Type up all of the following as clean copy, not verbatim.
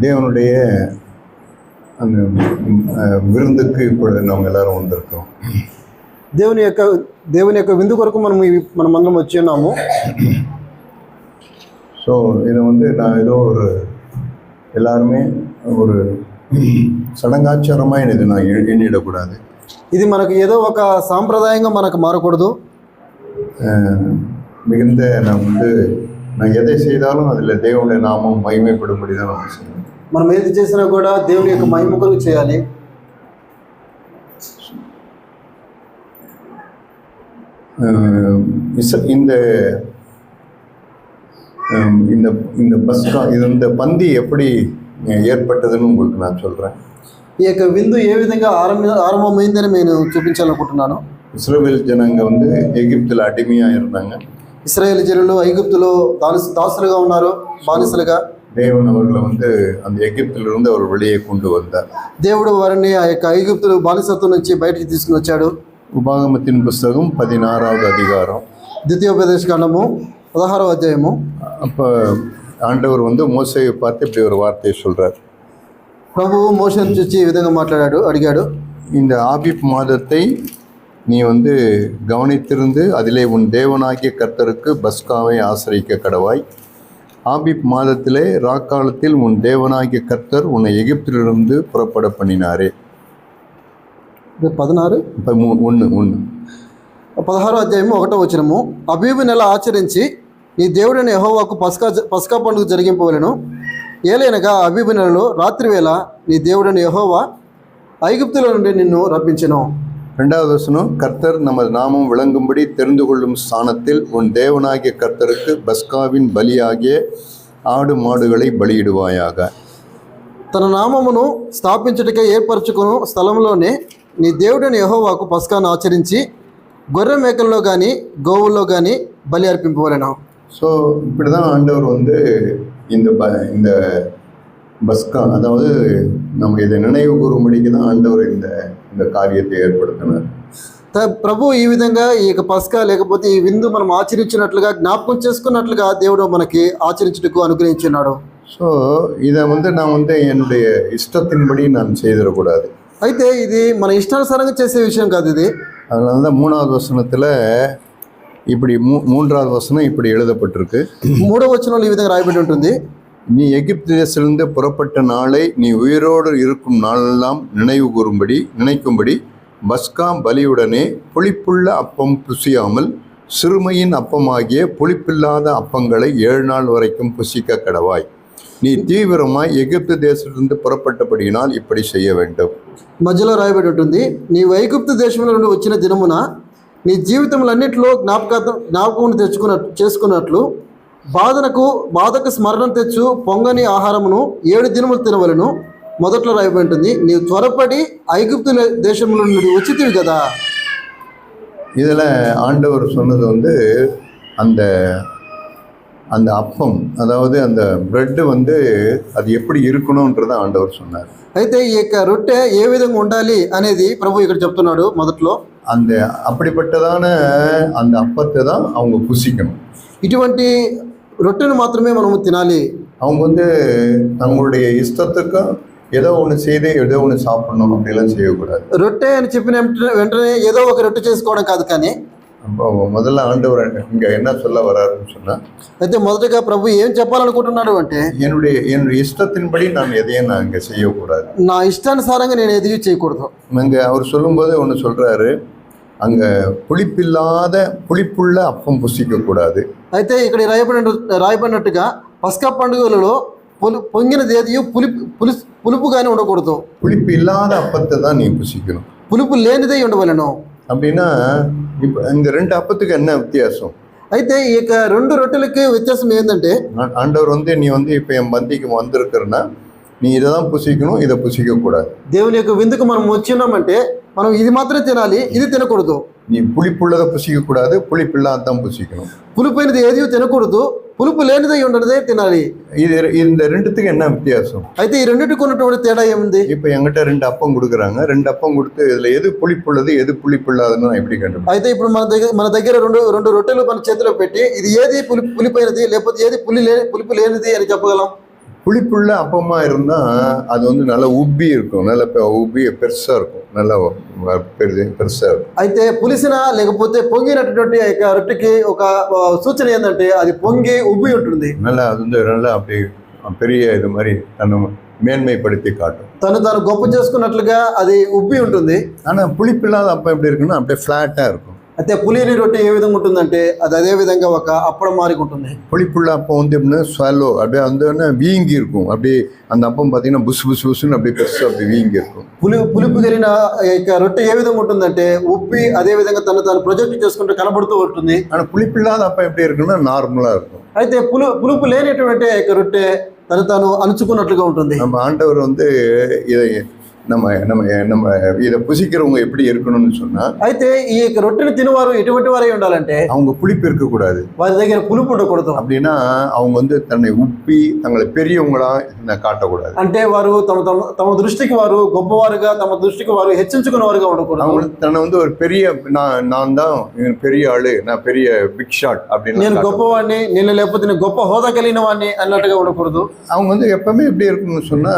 தேவனுடைய அந்த விருந்துக்கு இப்பொழுது நம்ம எல்லாரும் வந்திருக்கோம். దేవుని యొక్క విందు కొరకు మనమందరం వచ్చి ఉన్నాము. ஸோ இதை நான் ஏதோ ஒரு எல்லாருமே ஒரு சடங்காச்சாரமாக இது நான் எண்ணிடக்கூடாது. ఇది మనకు ఏదో ఒక సాంప్రదాయంగా మనకు మారకూడదు. மிகுந்த நான் எதை செய்தாலும் அதில் தேவனுடைய நாமம் மகிமைப்படும்படி தான் நம்ம செய்யணும். మనం ఏది చేసినా కూడా దేవుని యొక్క మహిమ కొరకు చేయాలి. இந்த பஸ்கா இந்த பந்தி எப்படி ஏற்பட்டதுன்னு உங்களுக்கு நான் சொல்கிறேன். ఈ యొక్క విందు ఏ విధంగా ఆరంభమైందని నేను చూపించాలనుకుంటున్నాను. இஸ்ரவேல் ஜனங்க எகிப்தில் அடிமையாக இருந்தாங்க. ఇశ్రాయేలు జనులు ఐగుప్తులో దాసులుగా ఉన్నారు, బానిసలుగా. தேவன் அவர்களை அந்த எகிப்திலிருந்து அவர் வெளியே கொண்டு வந்தார். దేవుడు వారిని ఆ యొక్క ఐగుప్తులు బానిసత్వం నుంచి బయటికి తీసుకుని వచ్చాడు. உபாகமத்தின் புஸ்தகம் 16வது அதிகாரம், ద్వితీయోపదేశకాండము 16వ అధ్యాయము. அப்போ ஆண்டவர் மோசேயை பார்த்து இப்படி ஒரு வார்த்தையை சொல்றார். ప్రభువు మోషేను చూసి ఈ విధంగా అడిగాడు, இந்த ஆபீப் மாதத்தை நீ கவனித்திருந்து அதிலே உன் தேவனாகிய கர்த்தருக்கு பஸ்காவை ஆசரிக்க கடவாய். ஆபீப் மாதத்திலே ராக்காலத்தில் உன் தேவனாகிய கர்த்தர் உன்னை எகிப்திலிருந்து புறப்பட பண்ணினாரே. 16వ అధ్యాయము 1వ వచనము. అబీబు నెల ఆచరించి నీ దేవుడైన యెహోవాకు పస్కా పండుగ జరిగింపవలెను. ఏలైనగా అబీబు నెలలో రాత్రి వేళ నీ దేవుడైన యెహోవా ఐగుప్తుల నుండి నిన్ను రప్పించెను. 2வது வசனம், கர்த்தர் நமது நாமம் விளங்கும்படி தெரிந்து கொள்ளும் ஸ்தானத்தில் உன் தேவனாகிய கர்த்தருக்கு பஸ்காவின் பலியாகிய ஆடு மாடுகளை பலியிடுவாயாக. తన నామమును స్థాపించుటకై ఏర్పరచుకుని స్థలంలోనే నీ దేవుడైన యెహోవాకు పస్కాను ఆచరించి గొర్రె మేకల్లో కానీ గోవుల్లో కానీ బలి అర్పింపవలెను. ஸோ இப்படி தான் ஆண்டவர் இந்த பஸ்கா, அதாவது நம்ம இதை நினைவு கூறும்படிக்கு தான் ஆண்டவர் இந்த காரியத்தை ஏற்படுத்தினார். ప్రభు ఈ విధంగా ఈ యొక్క పస్కా లేకపోతే ఈ విందు మనం ఆచరించినట్లుగా జ్ఞాపకం చేసుకున్నట్లుగా దేవుడు మనకి ఆచరించుటకు అనుగ్రహించున్నాడు. ஸோ இதை நான் என்னுடைய இஷ்டத்தின்படி நான் செய்திடக்கூடாது. అయితే ఇది మన ఇష్టానుసారంగా చేసే విషయం కాదు ఇది. அதனால தான் 3வது வசனத்தில் இப்படி 3வது வசனம் இப்படி எழுதப்பட்டிருக்கு. 3వ వచనంలో ఈ విధంగా రాయబడి ఉంటుంది, நீ எகிப்து தேசத்திலிருந்து புறப்பட்ட நாளை நீ உயிரோடு இருக்கும் நாளெல்லாம் நினைக்கும்படி பஸ்கா பலியுடனே புளிப்புள்ள அப்பம் புசியாமல் சிறுமையின் அப்பமாகிய புளிப்பில்லாத அப்பங்களை 7 நாள் வரைக்கும் புசிக்க கடவாய். நீ தீவிரமாய் எகிப்து தேசத்திலிருந்து புறப்பட்டபடியினால் இப்படி செய்ய வேண்டும். మధ్యలో రాయబడి ఉంటుంది, నీవు ఐగుప్తు దేశంలో నుండి వచ్చిన దినమున నీ జీవితములన్నింటిలో జ్ఞాపకం చేసుకున్నట్లు బాధకు స్మరణ తెచ్చు పొంగని ఆహారమును 7 దినములు తినవలను. మొదట్లో రాయబడి ఉంటుంది, నీవు త్వరపడి ఐగుప్తు దేశంలో నుండి వచ్చితివి కదా. இதில் ஆண்டவர் சொன்னது அந்த அந்த அப்பம், அதாவது அந்த பிரெட்டு அது எப்படி இருக்கணும்ன்றதை ஆண்டவர் சொன்னார். అయితే ఈ యొక్క రొట్టె ఏ విధంగా ఉండాలి అనేది ప్రభు ఇక్కడ చెప్తున్నాడు. మొదట్లో அப்படிப்பட்டதான அந்த அப்பத்தை தான் அவங்க புசிக்கணும். ఇటువంటి రొట్టెను మాత్రమే మనము తినాలి. அவங்க தங்களுடைய இஷ்டத்துக்கு ஏதோ ஒன்று செய்து ஏதோ ஒன்று சாப்பிடணும் அப்படிலாம் செய்யக்கூடாது. రొట్టె అని చెప్పిన వెంటనే ఏదో ఒక రొట్టె చేసుకోవడం కాదు. కానీ அப்போ முதல்ல ஆண்டவர் இங்கே என்ன சொல்ல வர்றாருன்னு சொன்னால், అయితే మొదటగా ప్రభు ఏం చెప్పాలనుకుంటున్నాడు అంటే, என்னுடைய இஷ்டத்தின்படி நான் எதையும் நான் இங்கே செய்யக்கூடாது, నా ఇష్టానుసారంగా నేను ఎదిగి చేయకూడదు. அங்கே அவர் சொல்லும்போது ஒன்று சொல்கிறாரு, அங்கே புளிப்புள்ள அப்பம் புசிக்கக்கூடாது. అయితే ఇక్కడ రాయబడినట్టుగా పస్కా పండుగలలో పొంగినది ఏది పులుపుగానే ఉండకూడదు. புளிப்பு இல்லாத அப்பத்தை தான் நீ புசிக்கணும். పులుపు లేనిదే ఉండవలను. அப்படின்னா இப்போ இந்த 2 அப்பத்துக்கு என்ன வித்தியாசம்? అయితే ఈ యొక్క 2 రొట్టెలకి వ్యత్యాసం ఏంటంటే, ஆண்டவர் நீ இப்போ என் பந்திக்கு வந்திருக்கிறன்னா நீ இதை தான் புசிக்கணும், இதை புசிக்கக்கூடாது. దేవుని యొక్క విందుకు మనం వచ్చినామంటే మనం ఇది మాత్రమే తినాలి, ఇది తినకూడదు. நீ புளிப்புள்ளதை புசிக்கக்கூடாது, புளிப்பில்லாதான் புசிக்கணும். పులుపైనది ఏది తినకూడదు, పులుపు లేనిదై ఉండదే తినాలి. இந்த 2த்துக்கு என்ன வித்தியாசம்? అయితే ఈ రెండింటికి ఉన్నటువంటి తేడా ఏముంది? இப்போ என்கிட்ட 2 அப்பம் கொடுக்குறாங்க, 2 அப்பம் கொடுத்து இதில் எது புளிப்புள்ளது எது புளிப்பில்லாதுன்னு நான் எப்படி கண்டுபிடிப்பேன்? అయితే ఇప్పుడు మన దగ్గర రెండు రొట్టెలు మన చేతిలో పెట్టి ఇది ఏది పులిపోయినది లేకపోతే ఏది పులుపు లేనిది అని చెప్పగలం. புளிப்புள்ள அப்பமா இருந்தா அது வந்து நல்லா உப்பி இருக்கும், நல்லா உப்பி பெருசா இருக்கும், நல்லா பெருசா இருக்கும். అయితే పులిసిన లేకపోతే పొంగినటువంటి ఆ యొక్క రొట్టెకి ఒక సూచన ఏంటంటే అది పొంగి ఉబ్బి ఉంటుంది. நல்லா அது வந்து நல்லா அப்படி பெரிய இது மாதிரி தன்னை மேன்மைப்படுத்தி காட்டும், తను తాను గొప్ప చేసుకున్నట్లుగా అది ఉబ్బి ఉంటుంది. ஆனா புளிப்பில்லாத அப்பம் எப்படி இருக்குன்னா அப்படியே ஃபிளாட்டா இருக்கும். అయితే పులిని రొట్టె ఏ విధంగా ఉంటుందంటే అది అదే విధంగా ఒక అప్పడం మారి ఉంటుంది. புளிப்புள்ள அப்பம் வந்து எப்படின்னா ஸ்வாலோ அப்படியே வந்து வீங்கி இருக்கும், அப்படியே அந்த அப்பம் பார்த்தீங்கன்னா புசு புசு புசுன்னு அப்படியே பெருசாக அப்படி வீங்கி இருக்கும். పులుపు కలిగిన రొట్టె ఏ విధంగా ఉంటుందంటే ఉబ్బి అదే విధంగా తను తాను ప్రొజెక్ట్ చేసుకుంటూ కనబడుతూ ఉంటుంది. ஆனால் புளிப்பில்லாத அப்பம் எப்படி இருக்குன்னா நார்மலாக இருக்கும். అయితే పులుపు లేనటువంటి రొట్టె తను తాను అణుచుకున్నట్లుగా ఉంటుంది. நம்ம ஆண்டவர் வந்து இதை நம்ம நம்ம நம்ம இதை புசிக்கிறவங்க எப்படி இருக்கணும்னு சொன்னா, అయితే ఈ రొట్టెని తినవారు ఎటువంటి వారై ఉండాలంటే அவங்க புளிப்பு இருக்கக்கூடாது. వారి దగ్గర పులుపు ఉండకూడదు. அப்படின்னா அவங்க வந்து தன்னை உப்பி தங்களை பெரியவங்களா காட்டக்கூடாது. అంటే వారు తమ తమ తమ దృష్టికి వారు గొప్పవారుగా, తమ దృష్టికి వారు హెచ్చించుకున్న వారుగా ఉండకూడదు. அவங்க தன்னை வந்து ஒரு பெரிய நான் தான் பெரிய ஆளு, நான் பெரிய பிக் ஷாட் அப்படின்னு నేను గొప్పవాడిని, నేను లేకపోతే నేను గొప్ప హోదా కలిగిన వాడిని అన్నట్టుగా ఉండకూడదు. அவங்க வந்து எப்பவுமே எப்படி இருக்கணும்னு சொன்னா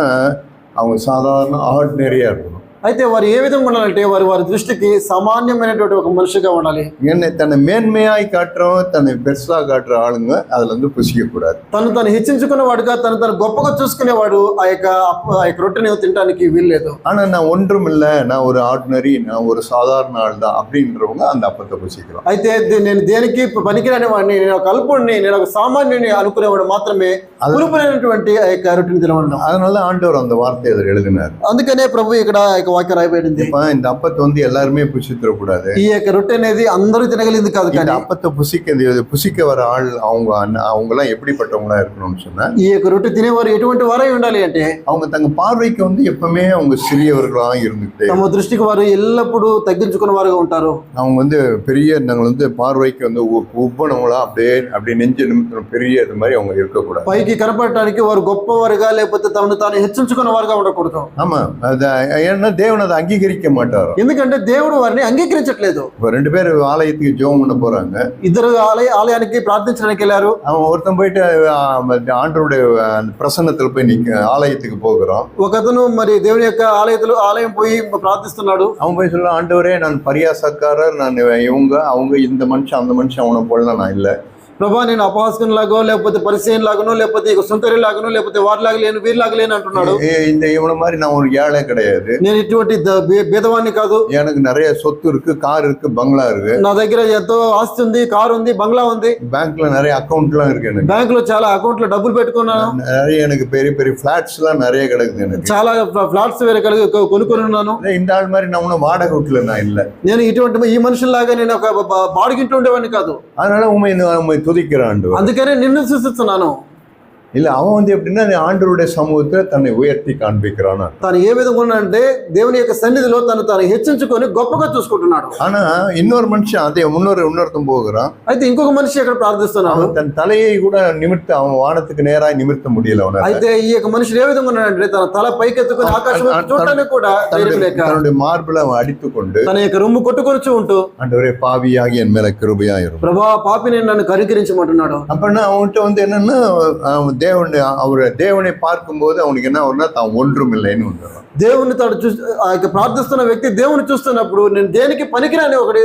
அவங்க சாதாரண ஆர்டினரியா இருக்கணும். అయితే వారు ఏ విధంగా ఉండాలంటే వారి దృష్టికి సామాన్యమైనటువంటి ఒక మనిషిగా ఉండాలి. என்னை தன்னை மேன்மையாய் காட்டுறவன் தன்னை பெருசா காட்டுற ஆளுங்க அதுல வந்து புசிக்க கூடாது. తను హెచ్చించుకున్నవాడుగా తను గొప్పగా చూసుకునేవాడు ఆ యొక్క రొట్టెని తినడానికి వీల్లేదు. ஆனா நான் ஒன்றும் இல்லை, நான் ஒரு ஆர்டினரி, நான் ஒரு சாதாரண ஆள் தான் அப்படின்றவங்க அந்த அப்பத்தை புசிக்கிறோம். అయితే నేను దేనికి పనికిరాని వాడిని, నేను ఒక అల్పుడిని, నేను ఒక సామాన్యుని అనుకునేవాడు మాత్రమే పులుపులైనటువంటి ఆ యొక్క రొట్టెని తినవడం. அதனால ஆண்டவர் அந்த வார்த்தையை அதில் எழுதினார். అందుకనే ప్రభు ఇక్కడ వాక్యం రాయబడింది. இந்த அப்பத்தை வந்து எல்லாருமே புசித்திடக்கூடாது. ఈ యొక్క రొట్టె అనేది అందరూ తినగలిగింది కాదు. இந்த அப்பத்தை புசிக்க வர ஆள் அவங்க எல்லாம் எப்படிப்பட்டவங்களா இருக்கணும்னு சொன்னா, ఈ యొక్క రొట్టె తినేవారు ఎటువంటి వారై ఉండాలి అంటే அவங்க தங்க பார்வைக்கு வந்து எப்பவுமே அவங்க சிறியவர்களா இருந்துட்டு తమ దృష్టికి వారు ఎల్లప్పుడూ తగ్గించుకున్న వారుగా ఉంటారు. அவங்க வந்து பெரிய நாங்கள் வந்து பார்வைக்கு வந்து உப்பனவங்களா அப்படியே நெஞ்சு நிமித்தம் பெரிய இது மாதிரி அவங்க இருக்கக்கூடாது. పైకి కనపడటానికి వారు గొప్పవారుగా లేకపోతే తమను తాను హెచ్చించుకున్న వారుగా ఉండకూడదు. ஆமா, ஏன்னா தேவன் அதை அங்கீகரிக்க மாட்டார். ఎందుకంటే దేవుడు వారిని అంగీకరించట్లేదు. இப்போ 2 பேர் ஆலயத்துக்கு ஜெபம் பண்ண போறாங்க. ఇద్దరు ఆలయానికి ప్రార్థించడానికి వెళ్ళారు. அவன் ஒருத்தன் போயிட்டு ஆண்டவருடைய பிரசன்னத்தில் போய் ஆலயத்துக்கு போகிறான். ఒకతను మరి దేవుని యొక్క ఆలయం పోయి ప్రార్థిస్తున్నాడు. அவன் போய் சொல்ல, ஆண்டவரே நான் பரியாசக்காரர், நான் அவங்க இந்த மனுஷன் அந்த மனுஷன் அவனை போல நான் இல்லை. ప్రభా నేను అపహాస్కునిలాగో లేకపోతే పరిచయంలాగనో లేకపోతే సుంకరిలాగనో లేకపోతే వారిలాగా లేను వీరిలాగా లేను అంటున్నాడు. இந்த இவனை மாதிரி நான் ஒரு ஏழை கிடையாது, నేను ఇటువంటి భేదవాన్ని కాదు, எனக்கு நிறைய சொத்து இருக்கு, கார் இருக்கு, பங்களா இருக்கு, నా దగ్గర ఎంతో ఆస్తి ఉంది, కారు ఉంది, బంగ్లా ఉంది, பேங்க்ல நிறைய அக்கௌண்ட்லாம் இருக்கு, எனக்கு బ్యాంక్ లో చాలా అకౌంట్లో డబ్బులు పెట్టుకున్నాను, நிறைய எனக்கு பெரிய பெரிய ஃபிளாட்ஸ் எல்லாம் நிறைய கிடக்குது, எனக்கு చాలా ఫ్లాట్స్ వేరే కొనుక్కొని ఉన్నాను. இந்த ஆள் மாதிரி நான் ஒன்னும் வாடகை வீட்டுல நான் இல்லை, నేను ఇటువంటి ఈ మనుషుల్లాగా నేను ఒక బాడిగింటూ ఉండేవాడిని కాదు. அதனால உண்மை துதிக்கிறான். అందుకనే నిన్ను సూచిస్తున్నాను. இல்ல, அவன் வந்து எப்படின்னா ஆண்டவருடைய சமூகத்துல தன்னை உயர்த்தி காண்பிக்கிறான். తాను ఏ విధంగా ఉన్నాడంటే దేవుని యొక్క సన్నిధిలో తాను హెచ్చించుకొని గొప్పగా చూసుకుంటున్నాడు. ஆனா இன்னொரு மனுஷன் அதே இன்னொருத்தன் போகிறான். అయితే ఇంకొక మనిషి అక్కడ ప్రార్థిస్తున్నాడు. தன் தலையை கூட அவன் வானத்துக்கு நேராக நிமிர்த்த முடியல அவனால. అయితే ఈ యొక్క మనిషి ఏ విధంగా ఉన్నాడంటే తన తల పైకెత్తుకొని ఆకాశం చూడడానికి కూడా ధైర్యం లేక தன்னுடைய மார்பில் அவன் அடித்துக்கொண்டு తన యొక్క రొమ్ము కొట్టుకొచ్చి ఉంటూ, ஆண்டவரே பாவியாகி என் மேல கிருபையாயிரும், ప్రభా పాపిని నన్ను కనికరించమంటున్నాడు. அப்படின்னா அவன்கிட்ட வந்து என்னன்னா தேவனை பார்க்கும்போது அவனுக்கு என்ன வரும்னா தான் ஒன்றும் இல்லைன்னு வந்துடும். దేవుని తాడు ఆ యొక్క ప్రార్థిస్తున్న వ్యక్తి దేవుని చూస్తున్నప్పుడు నేను దేనికి పనికిరాని ఒకటి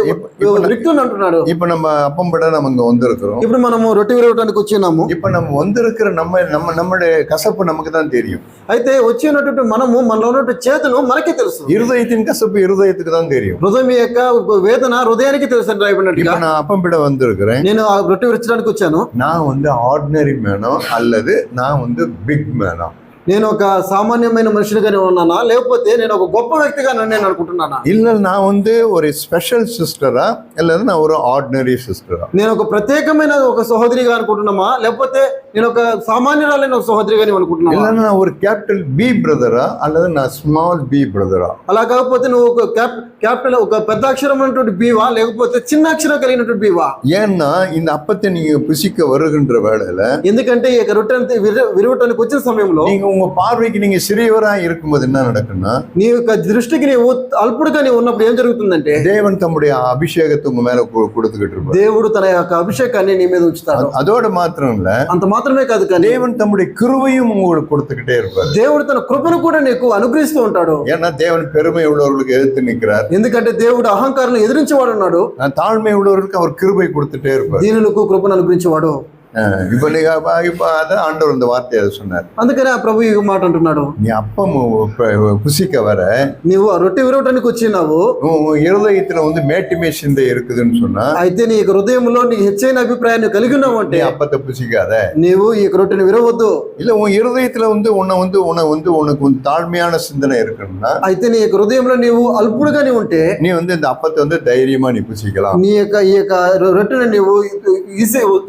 వ్యక్తిని అంటున్నాడు. இப்ப நம்ம அப்பம்பட நம்ம இங்க வந்திருக்கிறோம். ఇప్పుడు మనము రొట్టె విరవడానికి వచ్చినాము. இப்ப நம்ம வந்திருக்கிற நம்முடைய కసపు நமக்கு தான் தெரியும். అయితే వచ్చినటువంటి మనలో ఉన్నటువంటి చేతులు మనకి తెలుసు. இருதயத்தின் கசப்பு இருதயத்துக்கு தான் தெரியும். హృదయం యొక్క వేదన హృదయానికి తెలుసు అని రాయబడినట్టుగా நான் அப்பம்பிட வந்திருக்கிறேன். నేను ఆ రొట్టె విరచడానికి వచ్చాను. நான் வந்து ஆர்டினரி மேனோ அல்லது நான் வந்து பிக் மேனோ, నేను ఒక సామాన్యమైన మనిషిగానే ఉన్నానా లేకపోతే నేను ఒక గొప్ప వ్యక్తిగా నేను అనుకుంటున్నానా? இல்ல நான் வந்து ஒரு ஸ்பெஷல் சிஸ்டரா இல்ல நான் ஒரு ஆர்டினரி சிஸ்டரா, నేను ఒక ప్రత్యేకమైన ఒక సహోదరిగా అనుకుంటున్నామా లేకపోతే నేను ఒక సామాన్యురాలైన ఒక సహోదరిగా అనుకుంటున్నావా? இல்ல நான் ஒரு கேபிட்டல் பி பிரதரா அல்லது நான் ஸ்மால் பி பிரதரா? అలా కాకపోతే నువ్వు ఒక క్యాపిటల్ ఒక పెద్ద అక్షరం ఉన్నటువంటి బీవా లేకపోతే చిన్న అక్షరం కలిగినటువంటి బీవా? ஏன்னா இந்த அப்பத்தை நீங்க புசிக்க வருகின்ற வேளையில ఎందుకంటే ఈ రొట్టె విరవటానికి వచ్చిన సమయంలో நீங்க உங்க பார்வைக்கு நீங்க சிறியவரா இருக்கும்போது என்ன நடக்கும்னா, నీ యొక్క దృష్టికి నీవు అల్పుడుగా నీవు ఉన్నప్పుడు ఏం జరుగుతుందంటే தேவன் தம்முடைய அபிஷேகத்தை உங்க மேல கொடுத்துக்கிட்டு இருப்பார். దేవుడు తన యొక్క అభిషేకాన్ని నీ మీద ఉంచుతాడు. அதோட மாத்திரம் இல்ல, అంత మాత్రమే కాదు కానీ தேவன் தம்முடைய கிருபையும் உங்களுக்கு கொடுத்துக்கிட்டே இருப்பார். దేవుడు తన కృపను కూడా నీకు అనుగ్రహిస్తూ ఉంటాడు. ஏன்னா தேவன் பெருமை உள்ளவர்களுக்கு எதிர்த்து நிற்கிறார். ఎందుకంటే దేవుడు అహంకారాన్ని ఎదిరించేవాడు ఉన్నాడు. தாழ்மை உள்ளவர்களுக்கு அவர் கிருபை கொடுத்துட்டே இருப்பார். దీనులకు కృపను అనుగ్రహించేవాడు. இப்ப அதான் ஆண்டவர் இந்த வார்த்தையை அதை சொன்னார். అందుకనే ఆ ప్రభు ఈ మాట అంటున్నాడు, நீ அப்பம் புசிக்க வர నీవు ఆ రొట్టె విరవటానికి వచ్చినావు, உன் இருதயத்துல மேட்டுமே சிந்தை இருக்குதுன்னு சொன்னா, అయితే నీ యొక్క హృదయంలో నీ హెచ్చైన అభిప్రాయాన్ని కలిగి ఉన్నావు అంటే நீ அப்பத்தை புசிக்காத, నీవు ఈ యొక్క రొట్టెని విరవద్దు. இல்ல உன் இருதயத்துல உனக்கு தாழ்மையான சிந்தனை இருக்குன்னா, అయితే నీ యొక్క హృదయంలో నీవు అల్పుడుగానే ఉంటే நீ இந்த அப்பத்தை தைரியமா நீ புசிக்கலாம். నీ యొక్క ఈ యొక్క రొట్టెని నీవు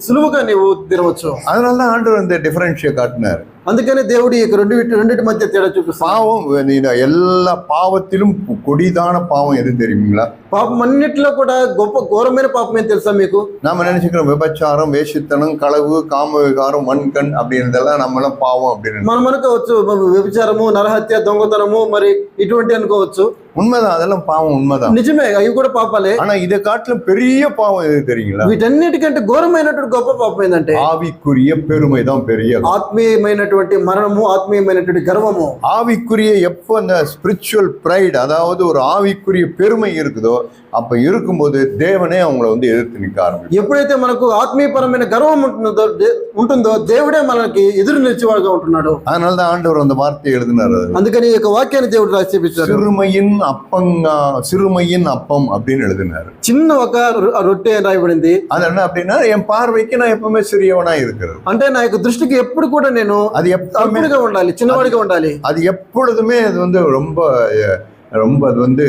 సులువుగా నీవు తినవచ్చు. அதனாலதான் ஆண்டவர் இந்த டிஃபரன்ஷியை காட்டினார். అందుకనే దేవుడు ఈ యొక్క రెండింటి మధ్య తేడా చూపిస్తాడు. பாவம் எல்லா பாவத்திலும் கொடிதான பாவம் எது தெரியுங்களா? పాపం అన్నిటిలో కూడా గొప్ప ఘోరమైన పాపం ఏం తెలుసా మీకు? நாம நினைச்சுக்கிறோம் விபச்சாரம், வேசித்தனம், களவு, காம விகாரம், மண்கண் அப்படின்றதெல்லாம் நம்மளாம் பாவம் அப்படின்னு మనం అనుకోవచ్చు వ్యభిచారము, నరహత్య, దొంగతనము మరి ఇటువంటి అనుకోవచ్చు. உண்மைதான், அதெல்லாம் பாவம், உண்மைதான், నిజమే, అవి కూడా పాపాలే. ஆனா இதை காட்டிலும் பெரிய பாவம் எது தெரியுங்களா? వీటన్నిటికంటే ఘోరమైనటువంటి గొప్ప పాపం ఏంటంటే ஆவிக்குரிய பெருமை தான் பெரிய. ఆత్మీయమైనటువంటి మరణము, ఆత్మీయమైనటువంటి గర్వము. ஆவிக்குரிய எப்போ அந்த ஸ்பிரிச்சுவல் பிரைட், அதாவது ஒரு ஆவிக்குரிய பெருமை இருக்குதோ அப்ப இருக்கும்போது தேவனே அவங்கள எதிர்த்து நிற்க ஆரம்பிக்கும். ఎప్పుడైతే మనకు ఆత్మీయపరమైన గర్వం ఉంటుందో దేవుడే మనకి ఎదురు నిలిచేవాడుగా ఉంటున్నాడు. அதனால தான் ஆண்டவர் அந்த வார்த்தையை எழுதினார். అందుకని ఈ యొక్క వాక్యాన్ని దేవుడు రాసి చూపించాడు. சிறுமையின் அப்பம் அப்படின்னு எழுதினார். చిన్న ఒక రొట్టె రాయబడింది. அது என்ன அப்படின்னா, என் பார்வைக்கு நான் எப்பவுமே சிறியவனா இருக்கிறது. అంటే నా యొక్క దృష్టికి ఎప్పుడు కూడా నేను அது எப்பவுமே ఉండాలి, చిన్నవాడిగా ఉండాలి. அது எப்பொழுதுமே அது ரொம்ப ரொம்ப அது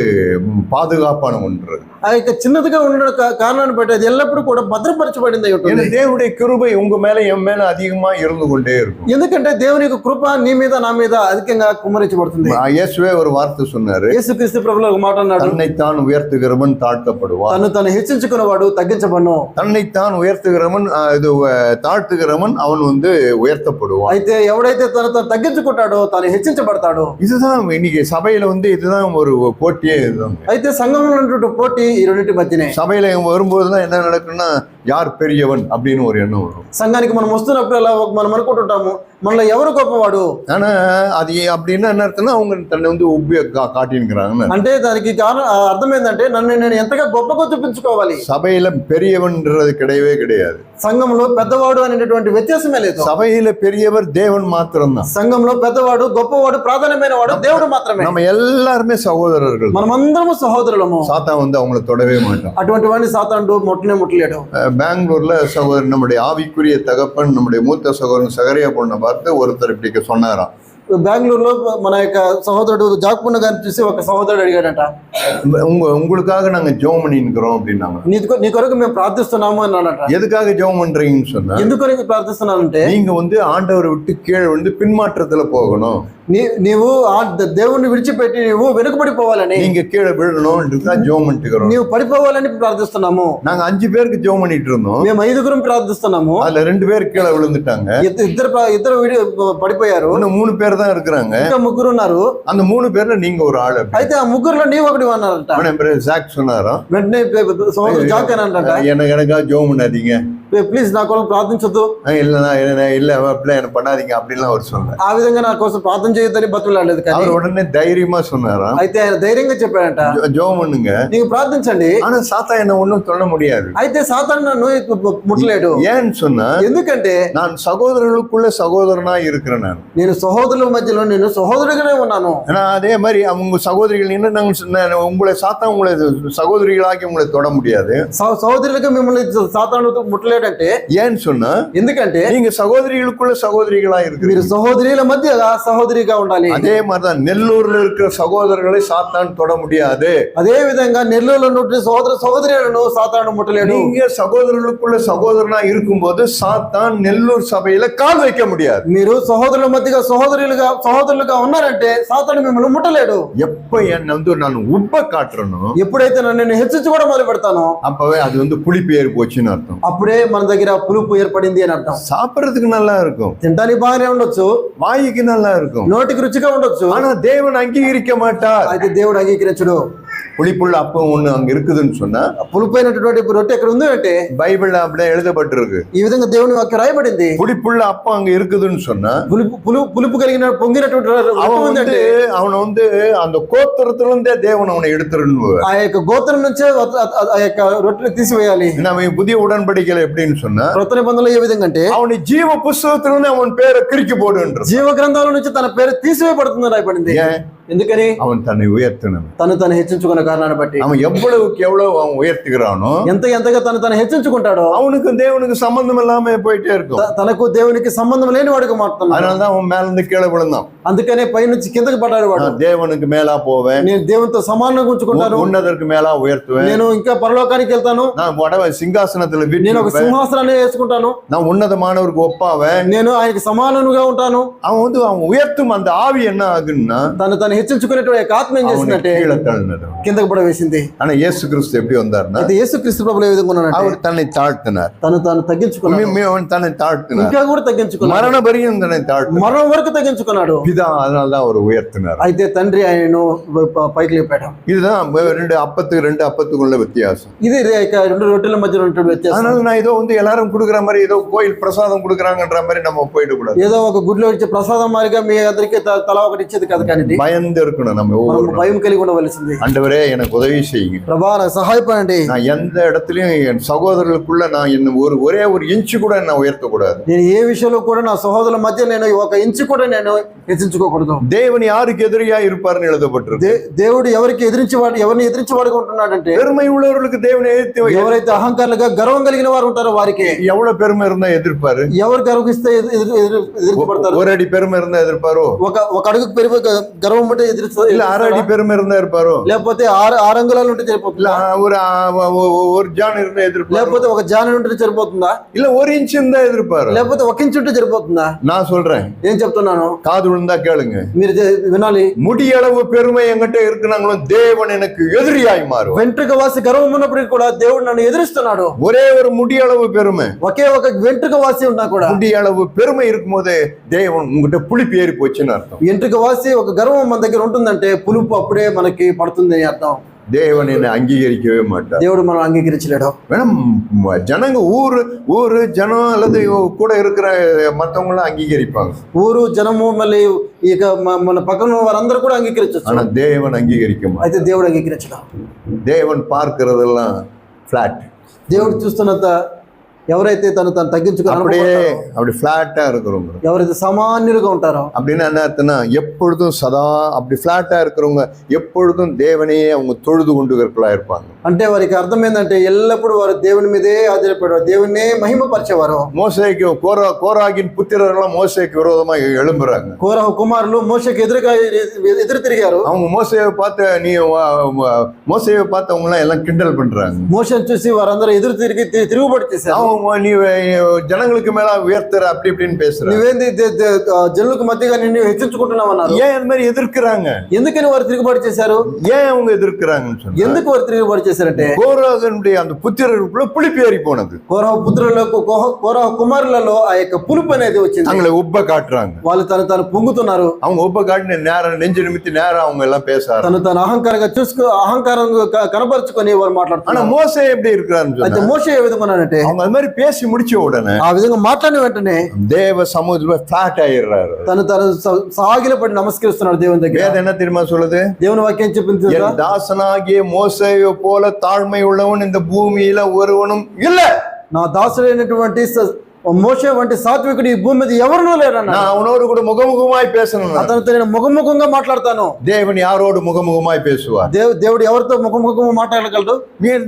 பாதுகாப்பான ஒன்று. ఆ యొక్క చిన్నదిగా ఉండడం కారణాన్ని బట్టి అది ఎల్లప్పుడూ కూడా భద్రపరచబడింది అయి ఉంటుంది. దేవుடைய கிருபை உங்க மேல என் மேல அதிகமா இருந்து கொண்டே இருக்கும். ఎందుకంటే దేవుని యొక్క కృప నీ మీద నా మీద అధికంగా కుమ్మరించబడుతుంది. இயேசுவே ஒரு வார்த்தை சொன்னாரு. యేసుక్రీస్తు ప్రభువు ఒక మాట అన్నాడు, தன்னைத்தான் உயர்த்துகிறவன் தாழ்த்தப்படுவான், తను హెచ్చించుకున్నవాడు తగ్గించబడును. தன்னைத்தான் உயர்த்துகிறவன் தாழ்த்துகிறவன் அவன் உயர்த்தப்படுவான். అయితే ఎవడైతే తను తగ్గించుకుంటాడో తను హెచ్చించబడతాడు. இதுதான் இன்னைக்கு சபையில இதுதான் ஒரு போட்டியே. இதுதான் అయితే సంఘంలో ఉన్నటువంటి పోటీ ఈ రెండింటి మధ్యనే. சபையில வரும்போதுதான் என்ன நடக்கும்னா, யார் பெரியவன் அப்படின்னு ஒரு எண்ணம் வரும். సంఘానికి మనం వస్తున్నప్పుడు అలా మనం అనుకుంటుంటాము, మనలో ఎవరు గొప్పవాడు. ஆனா அது அப்படின்னா என்ன అర్థంனா, அவங்க தன்னை உబ్బి காட்டின்னுக்குறாங்க. అంటే దానికి కారణం అర్థం ఏంటంటే, నన్ను నేను ఎంతగా గొప్పగా చూపించుకోవాలి. సభையில பெரியவன்றது கிடையவே கிடையாது. సంఘంలో పెద్దవాడు అనేటువంటి వ్యత్యాసమే లేదు. సభையில பெரியவர் தேவன் మాత్రమే. సంఘంలో పెద్దవాడు, గొప్పవాడు, ప్రాధాన్యమైన వాడు దేవుడు మాత్రమే. நம்ம எல்லாருமே சகோதரர்கள். మనమందరము సహోదరులము. சாத்தான் அவங்கள தொடவே மாட்டான். అటువంటి వాడిని సాతానుడు ముట్టలేడు. பெங்களூர்ல சகோதரன், நம்முடைய ஆவிக்குரிய தகப்பன், நம்முடைய மூத்த சகோதரன் சகரியா பொண்ணை பார்த்து ஒருத்தர் இப்படி சொன்னாராம். బెంగళూరులో మన యొక్క సహోదరుడు జాక్పున్న గారిని చూసి ఒక సహోదరుడు అడిగాడట, உங்களுக்காக நாங்க ஜெபம் பண்ணிக்கிறோம் அப்படின்னாங்க. నీ కొరకు మేము ప్రార్థిస్తున్నాము అన్నాడట. எதுக்காக ஜெபம் பண்றீங்கன்னு சொன்னா, ఎందుకు ప్రార్థిస్తున్నానంటే, நீங்க ஆண்டவரை விட்டு கீழே பின்மாற்றத்துல போகணும், నీవు దేవుణ్ణి విడిచిపెట్టి నీవు వెనుకబడిపోవాలని, நீங்க கீழே விழணும் ஜெபம் பண்ணிக்கிறோம். నీవు పడిపోవాలని ప్రార్థిస్తున్నాము. நாங்க 5 பேருக்கு ஜெபம் பண்ணிட்டு இருந்தோம். మేము 5గురం ప్రార్థిస్తున్నాము. அதுல 2 பேர் கீழே விழுந்துட்டாங்க. ఇద్దరు పడిపోయారు. 3 பேர் தான் இருக்கிறாங்க. ఇంకా 3 ఉన్నారు. அந்த 3 பேர்ல நீங்க ஒரு ஆள். అయితే ఆ 3లో నీవు ఒకటి అన్నారట. ஜாக் சொன்னாராம். వెంటనే సహోదరుడు జాక్ అని అంటాట, எனக்கா ஜெபம் பண்ணாதீங்க, ప్లీజ్ నా కోసం ప్రార్థించొద్దు, இல்ல என்ன பண்ணாதீங்க அப்படின்லாம் அவர் சொன்னார். ఆ విధంగా నా కోసం ప్రార్థన చేయొద్దని బతులాడలేదు. కానీ அவர் உடனே தைரியமா சொன்னாராம். అయితే ఆయన ధైర్యంగా చెప్పాడంట, ஜெபம் பண்ணுங்க, நீங்க ప్రార్థించండి. ஆனா சாத்தான் என்ன ஒண்ணும் சொல்ல முடியாது. అయితే సాతాను నన్ను ముట్టలేడు. ஏன்னு சொன்னா, ఎందుకంటే நான் சகோதரர்களுக்குள்ள சகோதரனா இருக்கிறேன். నేను సహోదరుల మధ్యలో నేను సహోదరుడిగానే ఉన్నాను. அதே மாதிரி அவங்க சகோதரிகள் உங்களை சாத்தான் உங்களை சகோதரிகளாகி உங்களை தொட முடியாது. సహోదరులుగా మిమ్మల్ని సాతాను ముట్టలేడంటే, ஏன்னு சொன்னா, ఎందుకంటే நீங்க சகோதரிகளுக்குள்ள சகோதரிகளா இருக்கு. మీరు సహోదరుల మధ్య సహోదరి సహోదరిగా ఉండాలి. அதே மாதிரிதான் நெல்லூர்ல இருக்கிற சகோதரர்களை சாத்தான் தொட முடியாது. అదే విధంగా నెల్లూరులో ఉన్న సహోదరులను సాతాను ముట్టలేడు. நீங்க సகోదరులకుள்ள సகోదరனா இருக்கும்போது சாத்தான் நெல்லூர் சபையில கால் வைக்க முடியாது. మీరు సహోదరుల మధ్యగా సహోదరులుగా ఉన్నారంటే సాతాను మిమ్మల్ని ముట్టలేడు. எப்ப என்ன நான் உப்ப காட்டுறனோ, ఎప్పుడైతే నన్ను హెచ్చించుకోవడం మొదలు పెడతానో அப்பவே அது புளிப்பு ஏறி போச்சுன்னு அர்த்தம். అప్పుడే మన దగ్గర పులుపు ఏర్పడింది అని అర్థం. சாப்பிடறதுக்கு நல்லா இருக்கும், తినడానికి బాగానే ఉండొచ్చు, வாய்க்கு நல்லா இருக்கும், నోటికి రుచిగా ఉండొచ్చు, ஆனா தேவன் அங்கீகரிக்க மாட்டார். అయితే దేవుడు అంగీకరించడు. புளிப்புள்ள அப்பம் ஒண்ணு அங்க இருக்குதுன்னு சொன்னா, పులుపైనటువంటి రొట్టె ఎక్కడ ఉంది అంటే பைபிள்ல அப்படியே எழுதப்பட்டிருக்கு. ఈ విధంగా దేవుని వాక్యం రాయబడింది. புளிப்புள்ள அப்பம் அங்க இருக்குதுன்னு சொன்னா, పులుపు కలిగిన పొంగినటువంటి அவன் அந்த கோத்திரத்துல இருந்தே தேவன் அவனை எடுத்துருன்னு, ఆ యొక్క గోత్రం నుంచే ఆ యొక్క రొట్టెని తీసివేయాలి. நம்ம புதிய உடன்படிக்கையில எப்படின்னு சொன்னா, కొత్త నిబంధనలో ఏ విధంగా అంటే அவனை ஜீவ புஸ்தகத்திலிருந்து அவன் பேரை கிறுக்கி போடுன்ற, జీవ గ్రంథాల నుంచి తన పేరు తీసివేయబడుతుందని రాయబడింది. ఎందుకని? அவன் தன்னை உயர்த்தினான். తను హెచ్చించుకున్న కారణాన్ని బట్టి. அவன் எவ்வளவுக்கு எவ்வளவு அவன் உயர்த்துகிறானோ, ఎంతగా తను హెచ్చించుకుంటాడో அவனுக்கு தேவனுக்கு சம்பந்தம் இல்லாம போயிட்டே இருக்கும். తనకు దేవునికి సంబంధం లేని వాడికి మాట్లాడుతున్నాడు. அதனாலதான் அவன் மேல இருந்து கீழே விழுந்தான். అందుకనే పై నుంచి కిందకి పడ్డాడు వాడు. தேவனுக்கு மேலா போவேன், నేను దేవునితో సమానంగా ఉంచుకుంటాను, உன்னதற்கு மேலா உயர்த்துவேன், నేను ఇంకా పరలోకానికి వెళ్తాను, நான் சிங்காசனத்துல నేను ఒక సింహాసనాన్ని వేసుకుంటాను, நான் உன்னதமானவருக்கு ஒப்பாவேன், నేను ఆయనకి సమానంగా ఉంటాను. அவன் உயர்த்தும் அந்த ஆவி என்ன ஆகுன்னா, తను హెచ్చించుకునేటువంటి ఆత్మ ఏం చేసిందంటే கீழே தள்ளினது, కిందకి పడవేసింది. ஆனா இயேசு கிறிஸ்து எப்படி வந்தாருன்னா, అయితే యేసు క్రీస్తు ప్రభువు ఏ విధంగా ఉన్నాడంటే அவர் தன்னை தாழ்த்தினார், తను తగ్గించుకున్నాడు, அவன் தன்னை தாழ்த்தினார், ఇంకా కూడా తగ్గించుకున్నాడు, மரண பரியந்தம் தன்னை தாழ்த்தினார், మరణం వరకు తగ్గించుకున్నాడు. பிதா அதனாலதான் அவர் உயர்த்தினார். అయితే తండ్రి ఆయనను పైకి లేపాడు. இதுதான் ரெண்டு அப்பத்துக்குள்ள வித்தியாசம். ఇది రెండు రొట్టెల మధ్య ఉన్నటువంటి వ్యత్యాసం. அதனால நான் ஏதோ எல்லாரும் கொடுக்குற மாதிரி, ஏதோ கோயில் பிரசாதம் கொடுக்குறாங்கன்ற மாதிரி நம்ம போயிடக்கூடாது. ఏదో ఒక గుడిలో ఇచ్చే ప్రసాదం మారిగా మీ అందరికి తలా ఒకటి ఇచ్చేది కాదు. కానీ பயந்து இருக்கணும், நம்ம భయం కలిగి ఉండవలసింది. ஆண்டவரே எனக்கு உதவி செய்யுங்க, ప్రభా నాకు సహాయపడండి. நான் எந்த இடத்துலயும் என் சகோதரர்களுக்குள்ள நான் என்ன ஒரே ஒரு இன்ச்சு கூட நான் உயர்த்தக்கூடாது. నేను ఏ విషయంలో కూడా నా సహోదరుల మధ్య నేను ఒక ఇంచు కూడా నేను హెచ్చించుకోకూడదు. தேவன் யாருக்கு எதிரியா இருப்பார்னு எழுதப்பட்டிருக்கு. దేవుడు ఎవరిని ఎదిరించేవాడుగా ఉంటున్నాడంటే, பெருமை உள்ளவர்களுக்கு தேவனை எதிர்த்து, ఎవరైతే అహంకారులుగా గర్వం కలిగిన వారు ఉంటారో వారికి எவ்வளவு பெருமை இருந்தா எதிர்ப்பாரு, ఎవరు గర్విస్తే ఎదిరించబడతారు. ஒரு அடி பெருமை இருந்தா எதிர்ப்பாரோ, ఒక అడుగు పెరిగి గర్వం ఉంటే ఎదిరిస్తారు. இல்ல 6 அடி பெருமை இருந்தா இருப்பாரோ, లేకపోతే 6 అంగుళాలు ఉంటే సరిపోతుందా, ஒரு ஜான் இருந்தா எதிர்ப்பாரு, లేకపోతే ఒక జాన్ ఉంటే సరిపోతుందా, இல்ல 1 ఇంచ్ இருந்தா எதிர்ப்பாரு, లేకపోతే 1 ఇంచు ఉంటే సరిపోతుందా? நான் சொல்றேன், ఏం చెప్తున్నాను, காது விழுந்தா கேளுங்க, మీరు వినాలి. முடியளவு பெருமை என்கிட்ட இருக்குனாங்களோ தேவன் எனக்கு எதிரியாய் மாறும். వెంట్రుక వాసి గర్వం ఉన్నప్పటికీ కూడా దేవుడు నన్ను ఎదిరిస్తున్నాడు. ஒரே ஒரு முடியளவு பெருமை, ఒకే ఒక వెంట్రుక వాసి ఉన్నా కూడా, முடியளவு பெருமை இருக்கும்போது தேவன் உங்ககிட்ட புளிப்பு ஏறி போச்சுன்னு அர்த்தம். వెంట్రుక వాసి ఒక గర్వం మన దగ్గర ఉంటుందంటే పులుపు అప్పుడే మనకి పడుతుంది అని అర్థం. தேவன் என்னை அங்கீகரிக்கவே மாட்டார். దేవుడు మనం అంగీకరించలేడు. வேணும் ஜனங்க ஊரு ஜனம் அல்லது கூட இருக்கிற மற்றவங்களும் அங்கீகரிப்பாங்க, ఊరు జనము మళ్ళీ ఇక మన పక్కన వారందరూ కూడా అంగీకరించవచ్చు. ஆனா தேவன் அங்கீகரிக்க மாட்டார். అయితే దేవుడు అంగీకరించడు. தேவன் பார்க்கிறதெல்லாம் பிளாட். దేవుడు చూస్తున్నంత ఎవరైతే తను తగ్గించుకుని அப்படி பிளாட்டா இருக்கிறவங்க, ఎవరైతే సామాన్యులుగా ఉంటారో, அப்படின்னா என்ன அர்த்தம்னா, எப்பொழுதும் சதா அப்படி பிளாட்டா இருக்கிறவங்க எப்பொழுதும் தேவனையே அவங்க தொழுது கொண்டுகளா இருப்பாங்க. అంటే వారికి అర్థం ఏంటంటే ఎల్లప్పుడూ వారు దేవుని మీదే ఆధారపడేవారు, దేవునే మహిమపరిచేవారు. மோசேக்கு கோராகின் புத்திரர்கள்லாம் மோசேக்கு விரோதமா எழும்புறாங்க. కోరహు కుమారులు మోషేకి ఎదురు తిరిగారు. அவங்க மோசேவை பார்த்து அவங்க எல்லாம் கிண்டல் பண்றாங்க. మోషేని చూసి వారందరూ ఎదురు తిరుగుబాటు చేశారు. நீ ஜனங்களுக்கு மேல உயர்த்துற அப்படி இப்படின்னு பேசுற, నువ్వేంది జనులకు మధ్యగా నిన్ను హెచ్చించుకుంటున్నావు అన్నారు. ஏன் அந்த மாதிரி எதிர்க்கிறாங்க? ఎందుకని వారు తిరుగుబాటు చేశారు? ஏன் அவங்க எதிர்க்கிறாங்கன்னு சொன்னா, ఎందుకు వారు తిరుగుబాటు చేశారంటే, கோராகனுடைய அந்த புத்திரர்களுக்குள்ள புளிப்பு ஏறி போனது. కోరహు కుమారులలో ఆ యొక్క పులుపు అనేది వచ్చింది. அவங்களை உப்ப காட்டுறாங்க, వాళ్ళు తను పొంగుతున్నారు. அவங்க உப்ப காட்டின நேரம் நெஞ்சு நிமித்தி நேரம் அவங்க எல்லாம் பேசுறாங்க. తను అహంకారం కనపరుచుకొని వారు మాట్లాడుతున్నారు. ஆனா மோசே எப்படி இருக்கிறான்னு అయితే మోషే ఏ విధంగా ఉన్నాడంటే, அவங்க அது மாதிரி பேசி முடிச்ச உடனே ఆ విధంగా మాట్లాడిన వెంటనే தேவ సముద్రంలో ఫ్లాట్ ஆயிடுறாரு. తను సాగిలపడి నమస్కరిస్తున్నాడు దేవుని దగ్గర. வேதம் என்ன தெரியுமா சொல்லுது? దేవుని వాక్యం చెప్పింది, என் தாசனாகிய மோசேயை போல தாழ்மை உள்ளவன் இந்த பூமியில ஒருவனும் இல்ல. నా దాసుడైనటువంటి మోషే వంటి సాత్వికుడు ఈ భూమి మీద ఎవరునూ లేరన్నాడు. நான் அவனோடு கூட முகமுகமாய் பேசணும். అతనితో నేను ముఖముఖంగా మాట్లాడతాను. தேவன் யாரோடு முகமுகமாய் பேசுவார்? దేవుడు ఎవరితో ముఖముఖంగా మాట్లాడగలడు?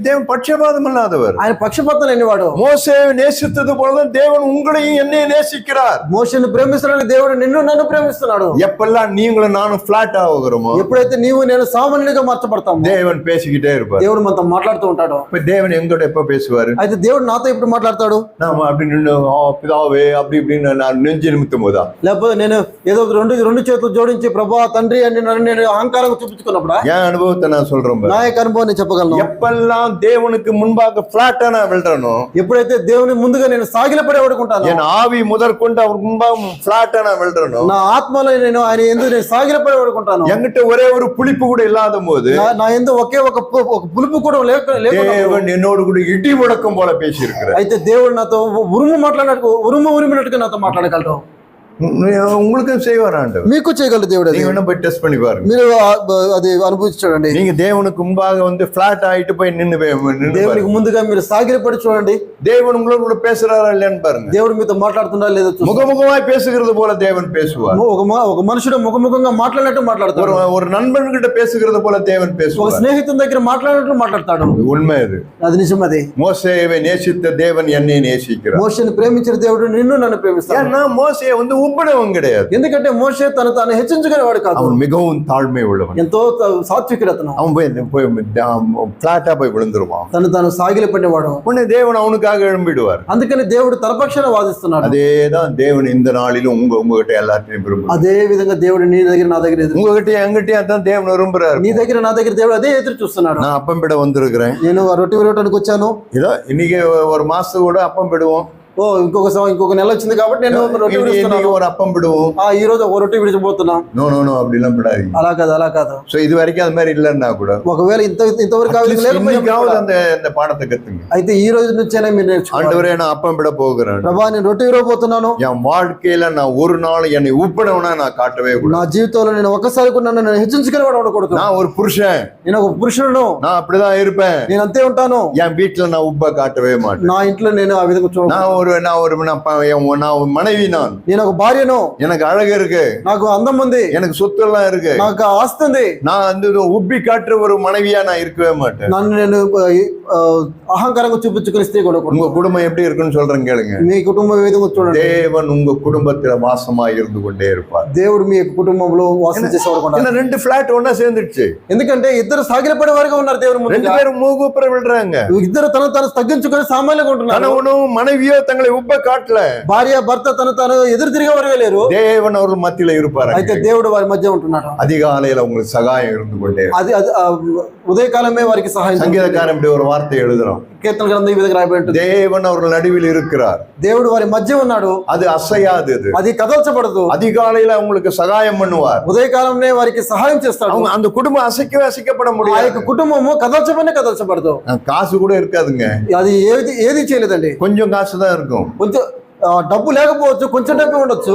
தேவன் பட்சபாதம் இல்லாதவர். ఆయన పక్షపాతం లేనివాడు. மோசேயை நேசித்தது போல தேவன் உங்களையும் என்னையும் நேசிக்கிறார். మోషేను ప్రేమిస్తున్నాడు దేవుడు నిన్ను నన్ను ప్రేమిస్తున్నాడు. எப்பெல்லாம் நீங்களும் நானும் பிளாட் ஆகுறோமோ, ఎప్పుడైతే నీవు నేను సామాన్యుడిగా మార్చబడతాము, தேவன் பேசிக்கிட்டே இருப்பார். దేవుడు మనతో మాట్లాడుతూ ఉంటాడు. இப்ப தேவன் எங்கூட எப்ப பேசுவாரு? అయితే దేవుడు నాతో ఇప్పుడు మాట్లాడతాడు. நாம அப்படி நின்று பிதாவே அப்படி இப்படின்னு நான் நெஞ்சு நிமித்தும் போதா, లేకపోతే నేను ఏదో రెండు చేతులు జోడించి ప్రభా తండ్రి అని నేను అహంకారంగా చూపించుకున్నప్పుడు என் அனுபவத்தை நான் சொல்றேன் பாரு. నా యొక్క అనుభవం నేను చెప్పగలను. எப்பெல்லாம் தேவனுக்கு முன்பாக பிளாட்டா நான் விழுறனோ, ఎప్పుడైతే దేవుని ముందుగా నేను సాగిలపడి పడుకుంటాను, என் ஆவி முதற்கொண்டு அவருக்கு முன்பாக பிளாட்டா நான் விழுறனோ, నా ఆత్మలో నేను ఆయన ఎందుకు నేను సాగిలపడి పడుకుంటాను, என்கிட்ட ஒரே ஒரு புளிப்பு கூட இல்லாத போது, నా ఎందుకు ఒకే ఒక పులుపు కూడా தேவன் என்னோடு கூட இடி முழக்கம் போல பேசி இருக்கிறார். అయితే దేవుడు నాతో ఉరిమినట్టుగా నాతో మాట్లాడగలరు. உங்களுக்கும் செய்வார் ஆண்டவர். మీకు చేయగలరు దేవుడు. நீங்க வேணா போய் டெஸ்ட் பண்ணி பாருங்க. మీరు అది అనుభవించి చూడండి. நீங்க தேவனுக்கு முன்பாக வந்து பிளாட் ஆயிட்டு போய் நின்னு దేవునికి ముందుగా మీరు సాగిలపడి చూడండి. தேவன் உங்களோட பேசுறாரா இல்லையான்னு பாருங்க. దేవుడు మీతో మాట్లాడుతున్నారా లేదో చూడండి. முகமுகமாய் பேசுகிறது போல தேவன் பேசுவார். ఒక మనుషుడు ముఖముఖంగా మాట్లాడినట్టు మాట్లాడతాడు. ஒரு நண்பன் கிட்ட பேசுகிறது போல தேவன் ఒక பேசுவார். స్నేహితుని దగ్గర మాట్లాడినట్టు మాట్లాడతాడు. உண்மை அது. అది నిజం. అది மோசேயை நேசித்த தேவன் என்னை நேசிக்கிறார். మోషేను ప్రేమించిన దేవుడు నిన్ను నన్ను ప్రేమిస్తాడు. ஏன்னா மோசே வந்து உப்படவன் கிடையாது. ఎందుకంటే మోషే తాను హెచ్చించుకునేవాడు కాదు. அவன் மிகவும் தாழ்மை உள்ளவன். ఎంతో సాత్వికుడు అతను. அவன் போய் பிளாட்டா போய் விழுந்துருவான். తాను సాగిలపడినవాడు. உடனே தேவன் அவனுக்காக எழும்பிடுவார். అందుకని దేవుడు తన పక్షాన వాదిస్తున్నాడు. அதேதான் தேவன் இந்த நாளிலும் உங்ககிட்ட எல்லாத்தையும் விரும்புறார். అదే విధంగా దేవుడు నీ దగ్గర నా దగ్గర உங்ககிட்ட என்கிட்டயும் அதான் தேவன் விரும்புறாரு. నీ దగ్గర నా దగ్గర దేవుడు అదే ఎదురు చూస్తున్నాడు. நான் அப்பம் பிட வந்திருக்கிறேன். నేను రొట్టె విరవటానికి వచ్చాను. இதோ இன்னைக்கு ஒரு மாசத்துக்கு கூட அப்பம் பிடுவோம். ఇంకొక నెల వచ్చింది కాబట్టి నేను రొట్టె విడుస్తున్నాను. ஒரு அப்பம் பிடுவோம். ఈ రోజు ఒక రొట్టె విడిచిపోతున్నా. நோ அப்படி எல்லாம் பிடாதீங்க. అలా కాదు. சோ இது வரைக்கும் அது மாதிரி இல்லன்னா கூட ఒకవేళ ఇంతవరకు இந்த பாடத்தை கத்துங்க. అయితే ఈ రోజు నుంచైనా మీరు నేర్చుకోండి. ஆண்டவரே நான் அப்பம் பிட போகிறேன். ప్రభా నేను రొట్టె విరవబోతున్నాను. என் வாழ்க்கையில நான் ஒரு நாள் என்னை உப்படவனா நான் காட்டவே கூடாது. నా జీవితంలో నేను ఒక్కసారి కూడా నన్ను హెచ్చించుకునేవాడు ఉండకూడదు. நான் ஒரு புருஷன். నేను ఒక పురుషుడును. நான் அப்படிதான் இருப்பேன். నేను అంతే ఉంటాను. என் வீட்டுல நான் உப்ப காட்டவே மாட்டேன். నా ఇంట్లో నేను ఆ విధంగా చూడను. நான் மனைவி, నేను ఒక భార్యను. எனக்கு అழகு இருக்கு, నాకు అందం ఉంది, எனக்கு சொத்து எல்லாம் இருக்கு, నాకు ఆస్తి ఉంది. நான் வந்து உப்பி காட்டுற ஒரு மனைவியா நான் இருக்கவே மாட்டேன். నన్ను నేను అహంకారంగా చూపించుకునే స్త్రీ కూడా. உங்க குடும்பம் எப்படி இருக்குன்னு சொல்றேன் கேளுங்க. మీ కుటుంబం ఏ విధంగా చూడండి. தேவன் உங்க குடும்பத்துல வாசமா இருந்து கொண்டே இருப்பார். దేవుడు మీ కుటుంబంలో వాసం చేసేవాడు. இந்த ரெண்டு பிளாட் ஒண்ணா சேர்ந்துடுச்சு. ఎందుకంటే ఇద్దరు సాగిలపడే వారుగా ఉన్నారు దేవుని ముందు. ரெண்டு பேரும் மூகுப்புற விழுறாங்க. ఇద్దరు తను తగ్గించుకొని సామాన్యంగా ఉంటున్నారు. கணவனும் மனைவியோ தங்களை உப்ப காட்டல. భార్య భర్త తను ఎదురు తిరిగే వారుగా లేరు. தேவன் அவர்கள் மத்தியில இருப்பார். అయితే దేవుడు వారి మధ్య ఉంటున్నాడు. அதிகாலையில உங்களுக்கு சகாயம் இருந்து கொண்டே. అది ఉదయకాలమే వారికి సహాయం. సంగీతకారం இப்படி ஒரு வார்த்தை எழுதுறோம். కీర్తన గ్రంథం ఈ విధంగా రాయబడి ఉంటుంది. தேவன் அவர்கள் நடுவில் இருக்கிறார். దేవుడు వారి మధ్య ఉన్నాడు. அது అసయాదు. అది కదల్చబడదు. அதிகாலையில உங்களுக்கு సహాయం பண்ணுவார். ఉదయకాలంలో వారికి సహాయం చేస్తాడు. அந்த కుటుంబం అసைக்கப்பட ఆ முடியாது. యొక్క కుటుంబము కదల్చబడదు. காசு கூட இருக்காதுங்க. అది ఏది చేయలేదండి. கொஞ்சம் காசு தான் இருக்கும். కొంచెం డబ్బు లేకపోవచ్చు, కొంచెం డబ్బు ఉండొచ్చు.